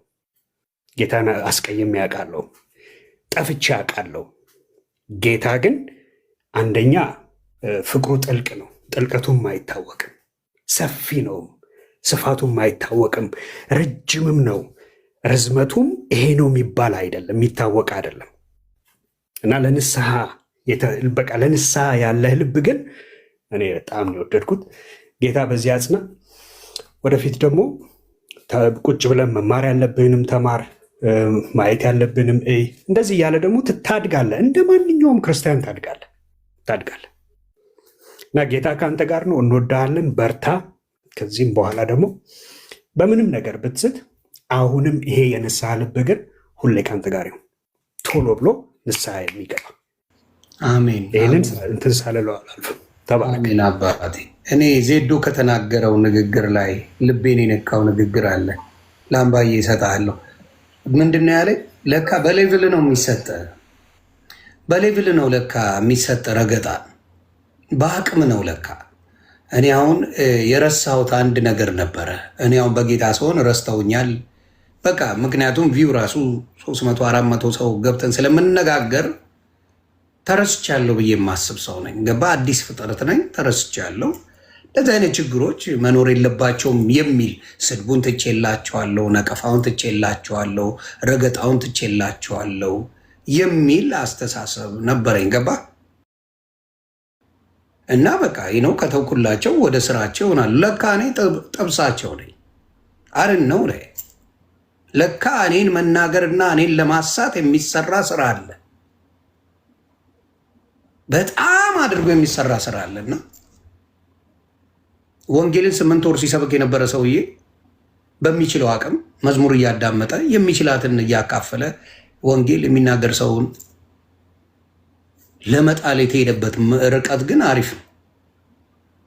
ጌታን አስቀይሜ አውቃለሁ፣ ጠፍቼ አውቃለሁ። ጌታ ግን አንደኛ ፍቅሩ ጥልቅ ነው፣ ጥልቀቱም አይታወቅም። ሰፊ ነው፣ ስፋቱም አይታወቅም። ረጅምም ነው፣ ርዝመቱም ይሄ ነው የሚባል አይደለም፣ የሚታወቅ አይደለም። እና ለንስሐ ያለህ ልብ ግን እኔ በጣም ነው የወደድኩት። ጌታ በዚህ አጽና። ወደፊት ደግሞ ቁጭ ብለን መማር ያለብንም ተማር፣ ማየት ያለብንም እንደዚህ እያለ ደግሞ ታድጋለህ። እንደ ማንኛውም ክርስቲያን ታድጋለህ። እና ጌታ ከአንተ ጋር ነው። እንወዳሃለን፣ በርታ። ከዚህም በኋላ ደግሞ በምንም ነገር ብትስት አሁንም ይሄ የንስሐ ልብ ግን ሁሌ ከአንተ ጋር ይሁን፣ ቶሎ ብሎ ንስሐ የሚገባ አሜን። ይህንን እንትን ሳልለው አላልፍም። ተባረክ። አሜን አባቴ። እኔ ዜዶ ከተናገረው ንግግር ላይ ልቤን የነካው ንግግር አለ። ለአምባዬ እሰጥሃለሁ። ምንድነው ያለኝ? ለካ በሌቭል ነው የሚሰጠ፣ በሌቭል ነው ለካ የሚሰጠ ረገጣ፣ በአቅም ነው ለካ። እኔ አሁን የረሳሁት አንድ ነገር ነበረ። እኔ አሁን በጌታ ስሆን ረስተውኛል። በቃ ምክንያቱም ቪው ራሱ 300 400 ሰው ገብተን ስለምንነጋገር ተረስቻለሁ ብዬ የማስብ ሰው ነኝ። ገባ? አዲስ ፍጥረት ነኝ። ተረስቻለሁ። እንደዚህ አይነት ችግሮች መኖር የለባቸውም የሚል ስድቡን ትቼላቸዋለሁ፣ ነቀፋውን ትቼላቸዋለሁ፣ ረገጣውን ትቼላቸዋለሁ የሚል አስተሳሰብ ነበረኝ። ገባ? እና በቃ ነው ከተውኩላቸው ወደ ስራቸው ይሆናል። ለካ እኔ ጠብሳቸው ነኝ። አርን ነው ላይ ለካ እኔን መናገርና እኔን ለማሳት የሚሰራ ስራ አለ። በጣም አድርጎ የሚሰራ ስራ አለና ወንጌልን 8 ወር ሲሰብክ የነበረ ሰውዬ በሚችለው አቅም መዝሙር እያዳመጠ የሚችላትን እያካፈለ ወንጌል የሚናገር ሰውን ለመጣል የተሄደበት ርቀት ግን አሪፍ ነው።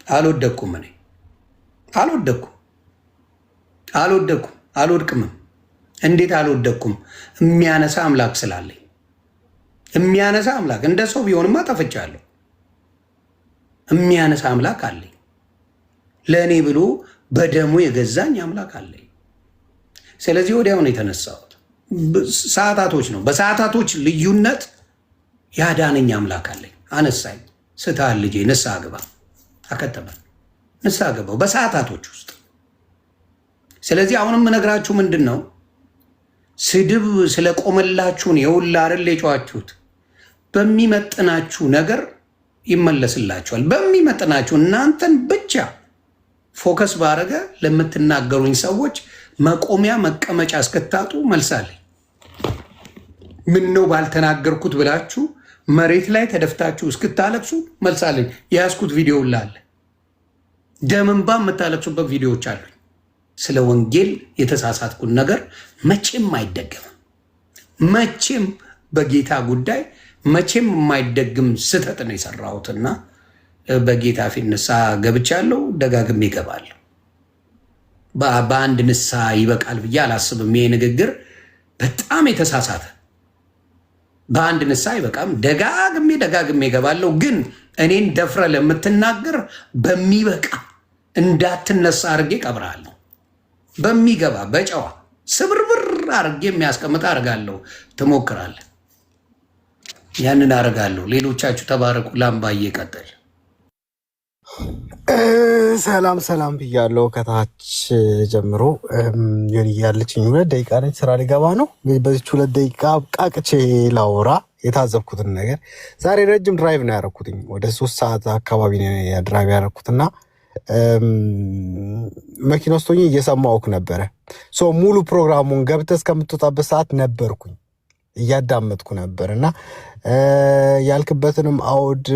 አልወደኩም፣ እኔ አልወደኩም፣ አልወድቅምም። እንዴት አልወደኩም? የሚያነሳ አምላክ ስላለኝ። የሚያነሳ አምላክ እንደ ሰው ቢሆንማ ጠፍቻለሁ። የሚያነሳ አምላክ አለኝ። ለእኔ ብሎ በደሙ የገዛኝ አምላክ አለኝ። ስለዚህ ወዲያውን የተነሳሁት ሰዓታቶች ነው። በሰዓታቶች ልዩነት ያዳነኝ አምላክ አለኝ። አነሳኝ። ስትሃል ልጄ ንስሐ ግባ፣ አከተመ። ንስሐ ገባው በሰዓታቶች ውስጥ። ስለዚህ አሁንም እነግራችሁ ምንድን ነው፣ ስድብ ስለቆመላችሁን የውላ አይደል የጨዋችሁት። በሚመጥናችሁ ነገር ይመለስላችኋል። በሚመጥናችሁ እናንተን ብቻ ፎከስ ባረገ ለምትናገሩኝ ሰዎች መቆሚያ መቀመጫ እስክታጡ መልሳለኝ። ምን ነው ባልተናገርኩት ብላችሁ መሬት ላይ ተደፍታችሁ እስክታለቅሱ መልሳለኝ። የያዝኩት ቪዲዮ ላለ ደምንባ የምታለቅሱበት ቪዲዮዎች አሉኝ። ስለ ወንጌል የተሳሳትኩን ነገር መቼም አይደገምም። መቼም በጌታ ጉዳይ መቼም የማይደግም ስህተት ነው የሰራሁትና በጌታ ፊት ንስሐ ገብቻለሁ። ደጋግሜ እገባለሁ። በአንድ ንስሐ ይበቃል ብዬ አላስብም። ይሄ ንግግር በጣም የተሳሳተ፣ በአንድ ንስሐ አይበቃም። ደጋግሜ እገባለሁ። ግን እኔን ደፍረ ለምትናገር በሚበቃ እንዳትነሳ አድርጌ ቀብራለሁ። በሚገባ በጨዋ ስብርብር አድርጌ የሚያስቀምጥ አድርጋለሁ። ትሞክራለህ፣ ያንን አድርጋለሁ። ሌሎቻችሁ ተባረኩ። ላምባዬ ቀጥል። ሰላም ብያለሁ። ከታች ጀምሮ ዮኒ ያለችኝ 2 ደቂቃ ነች። ስራ ሊገባ ነው። በዚች 2 ደቂቃ ቃቅቼ ላወራ የታዘብኩትን ነገር። ዛሬ ረጅም ድራይቭ ነው ያደረኩትኝ። ወደ 3 ሰዓት አካባቢ ነው ድራይቭ ያደረኩትና መኪና ውስጥ ሆኜ እየሰማሁህ ነበረ። ሙሉ ፕሮግራሙን ገብተህ እስከምትወጣበት ሰዓት ነበርኩኝ፣ እያዳመጥኩ ነበር እና ያልክበትንም አውድ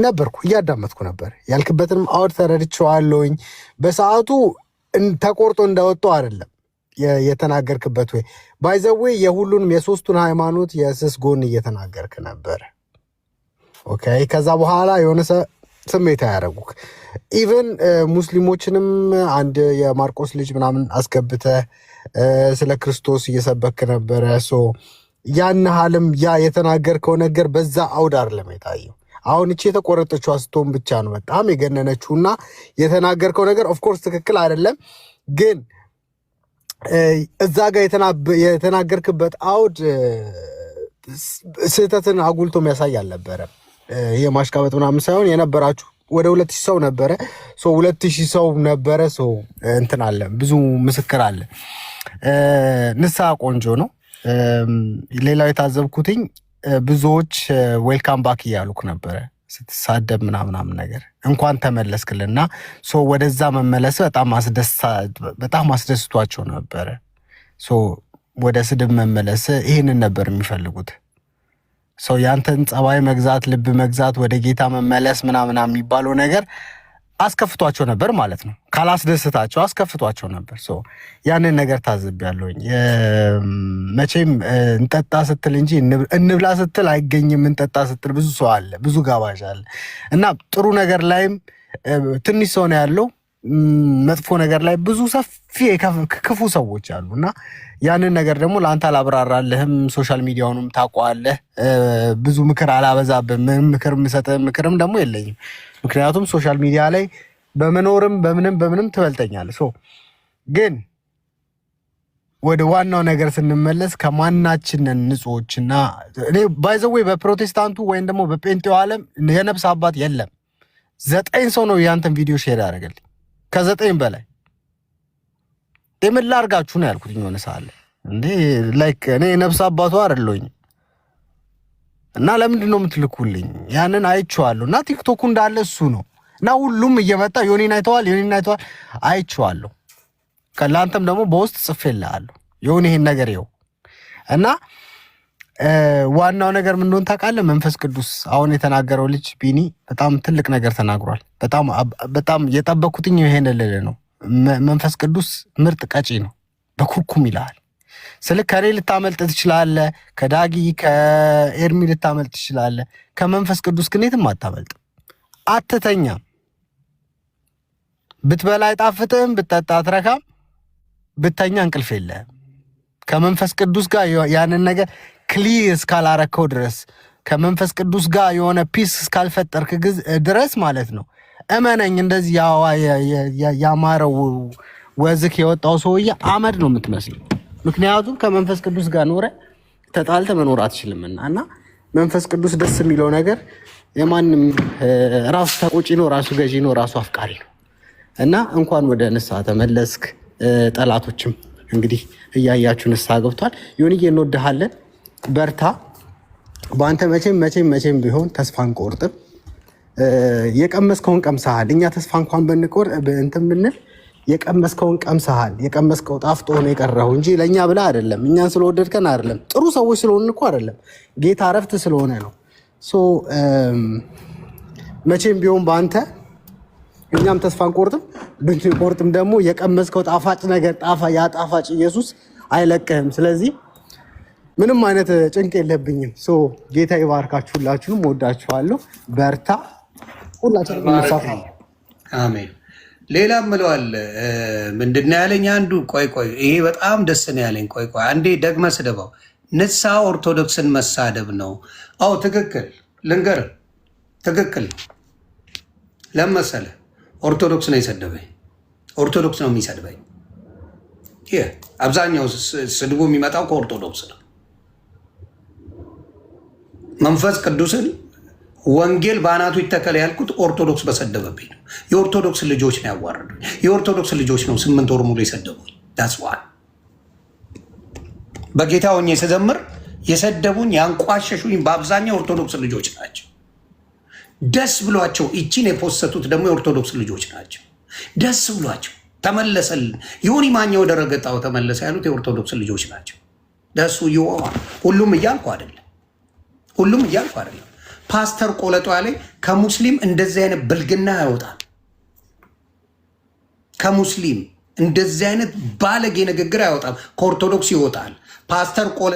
ነበርኩ እያዳመጥኩ ነበር። ያልክበትንም አውድ ተረድቼዋለሁኝ። በሰዓቱ ተቆርጦ እንዳወጣው አይደለም የተናገርክበት ወይ ባይዘዌ የሁሉንም የሶስቱን ሃይማኖት የስስ ጎን እየተናገርክ ነበር። ኦኬ። ከዛ በኋላ የሆነ ስሜት ያደረጉክ ኢቨን ሙስሊሞችንም አንድ የማርቆስ ልጅ ምናምን አስገብተ ስለ ክርስቶስ እየሰበክ ነበረ። ያን ሀልም ያ የተናገርከው ነገር በዛ አውድ አይደለም የታየው። አሁን እቺ የተቆረጠችው አስቶን ብቻ ነው በጣም የገነነችውና የተናገርከው ነገር ኦፍኮርስ ትክክል አይደለም፣ ግን እዛ ጋር የተናገርክበት አውድ ስህተትን አጉልቶ የሚያሳይ አልነበረም። ይሄ ማሽቃበጥ ምናምን ሳይሆን የነበራችሁ ወደ 2000 ሰው ነበረ። 2000 ሰው ነበረ። እንትን አለ፣ ብዙ ምስክር አለ። ንስሐ ቆንጆ ነው። ሌላው የታዘብኩትኝ ብዙዎች ዌልካም ባክ እያሉክ ነበረ ስትሳደብ ምናምን ነገር። እንኳን ተመለስክልና ወደዛ መመለስ በጣም አስደስቷቸው ነበረ። ወደ ስድብ መመለስ ይህንን ነበር የሚፈልጉት። ያንተን ጸባይ መግዛት፣ ልብ መግዛት፣ ወደ ጌታ መመለስ ምናምን የሚባለው ነገር አስከፍቷቸው ነበር ማለት ነው። ካላስደስታቸው አስከፍቷቸው ነበር። ያንን ነገር ታዝቤያለሁኝ። መቼም እንጠጣ ስትል እንጂ እንብላ ስትል አይገኝም። እንጠጣ ስትል ብዙ ሰው አለ፣ ብዙ ጋባዥ አለ እና ጥሩ ነገር ላይም ትንሽ ሰው ነው ያለው፣ መጥፎ ነገር ላይ ብዙ ሰፊ ክፉ ሰዎች አሉ እና ያንን ነገር ደግሞ ለአንተ አላብራራልህም። ሶሻል ሚዲያውንም ታውቀዋለህ። ብዙ ምክር አላበዛብህም። ምክር የምሰጥህ ምክርም ደግሞ የለኝም። ምክንያቱም ሶሻል ሚዲያ ላይ በመኖርም በምንም ትበልጠኛለህ። ግን ወደ ዋናው ነገር ስንመለስ ከማናችንን ንጹዎችና እኔ ባይዘዌ በፕሮቴስታንቱ ወይም ደግሞ በጴንጤው ዓለም የነፍስ አባት የለም። 9 ሰው ነው ያንተን ቪዲዮ ሼር ያደረገልኝ፣ ከ9 በላይ ምን ላድርጋችሁ ነው ያልኩት። የሆነ ሰዓት ላይ እንዴ ላይክ እኔ ነፍስ አባቱ አይደለሁኝ እና ለምንድን ነው የምትልኩልኝ? ያንን አይቼዋለሁ እና ቲክቶኩ እንዳለ እሱ ነው እና ሁሉም እየመጣ ዮኒን አይተዋል አይቼዋለሁ። ለአንተም ደግሞ በውስጥ ጽፌልሃለሁ ዮኒ ይሄን ነገር ይኸው እና ዋናው ነገር ምን እንደሆነ ታውቃለህ? መንፈስ ቅዱስ አሁን የተናገረው ልጅ ቢኒ በጣም ትልቅ ነገር ተናግሯል። በጣም የጠበኩትኝ ይሄን ልል ነው። መንፈስ ቅዱስ ምርጥ ቀጪ ነው፣ በኩርኩም ይልሃል። ስለ ከኔ ልታመልጥ ትችላለህ፣ ከዳጊ ከኤርሚ ልታመልጥ ትችላለህ። ከመንፈስ ቅዱስ ግን የትም አታመልጥም። አትተኛም። ብትበላ አይጣፍጥህም፣ ብትጠጣ አትረካም፣ ብተኛ እንቅልፍ የለህም። ከመንፈስ ቅዱስ ጋር ያንን ነገር ክሊር እስካላረከው ድረስ ከመንፈስ ቅዱስ ጋር የሆነ ፒስ እስካልፈጠርክ ድረስ ማለት ነው። እመነኝ፣ እንደዚህ ያማረው ወዝክ የወጣው ሰውዬ አመድ ነው የምትመስለው። ምክንያቱም ከመንፈስ ቅዱስ ጋር ኖረ ተጣልተ መኖር አትችልምና እና መንፈስ ቅዱስ ደስ የሚለው ነገር የማንም ራሱ ተቆጪ ነው፣ ራሱ ገዢ ነው፣ ራሱ አፍቃሪ ነው እና እንኳን ወደ ንስሐ ተመለስክ። ጠላቶችም እንግዲህ እያያችሁ ንስሐ ገብቷል። ዮኒዬ እንወድሃለን፣ በርታ። በአንተ መቼም ቢሆን ተስፋ አንቆርጥም። የቀመስከውን ቀምሰሃል። እኛ ተስፋ እንኳን ብንቆርጥ እንትን ብንል የቀመስከውን ቀምሰሃል። የቀመስከው ጣፍጦ ነው የቀረው እንጂ ለእኛ ብላ አይደለም። እኛን ስለወደድከን አይደለም። ጥሩ ሰዎች ስለሆን እኮ አይደለም። ጌታ እረፍት ስለሆነ ነው። መቼም ቢሆን በአንተ እኛም ተስፋ አንቆርጥም። ብንቆርጥም ደግሞ የቀመስከው ጣፋጭ ነገር ያ ጣፋጭ ኢየሱስ አይለቅህም። ስለዚህ ምንም አይነት ጭንቅ የለብኝም። ጌታ ይባርካችሁ። ሁላችሁንም ወዳችኋለሁ። በርታ። ሁላችንም እንሳፋ። አሜን። ሌላ ምለዋል ምንድን ያለኝ አንዱ ቆይ ይሄ በጣም ደስ ነው ያለኝ። ቆይ አንዴ ደግመህ ስደባው። ንስሐ ኦርቶዶክስን መሳደብ ነው። አዎ ትክክል፣ ልንገርህ፣ ትክክል ነው። ለምን መሰለህ? ኦርቶዶክስ ነው የሰደበኝ፣ ኦርቶዶክስ ነው የሚሰድበኝ። ይህ አብዛኛው ስድቡ የሚመጣው ከኦርቶዶክስ ነው። መንፈስ ቅዱስን ወንጌል በአናቱ ይተከል ያልኩት ኦርቶዶክስ በሰደበብኝ ነው። የኦርቶዶክስ ልጆች ነው ያዋረዱኝ። የኦርቶዶክስ ልጆች ነው 8 ወር ሙሉ የሰደቡኝ። ዳስዋል በጌታ ሆኜ ስዘምር የሰደቡኝ ያንቋሸሹኝ በአብዛኛው ኦርቶዶክስ ልጆች ናቸው። ደስ ብሏቸው ይቺን የፖሰቱት ደግሞ የኦርቶዶክስ ልጆች ናቸው። ደስ ብሏቸው ተመለሰልን። ዮኒ ማኛ ወደ ረገጣው ተመለሰ ያሉት የኦርቶዶክስ ልጆች ናቸው። ደሱ ይወዋ ሁሉም እያልኩ አይደለም፣ ሁሉም እያልኩ አይደለም። ፓስተር ቆለጧ ላይ ከሙስሊም እንደዚህ አይነት ብልግና ያወጣል። ከሙስሊም እንደዚህ አይነት ባለጌ ንግግር አይወጣም። ከኦርቶዶክስ ይወጣል። ፓስተር ቆለ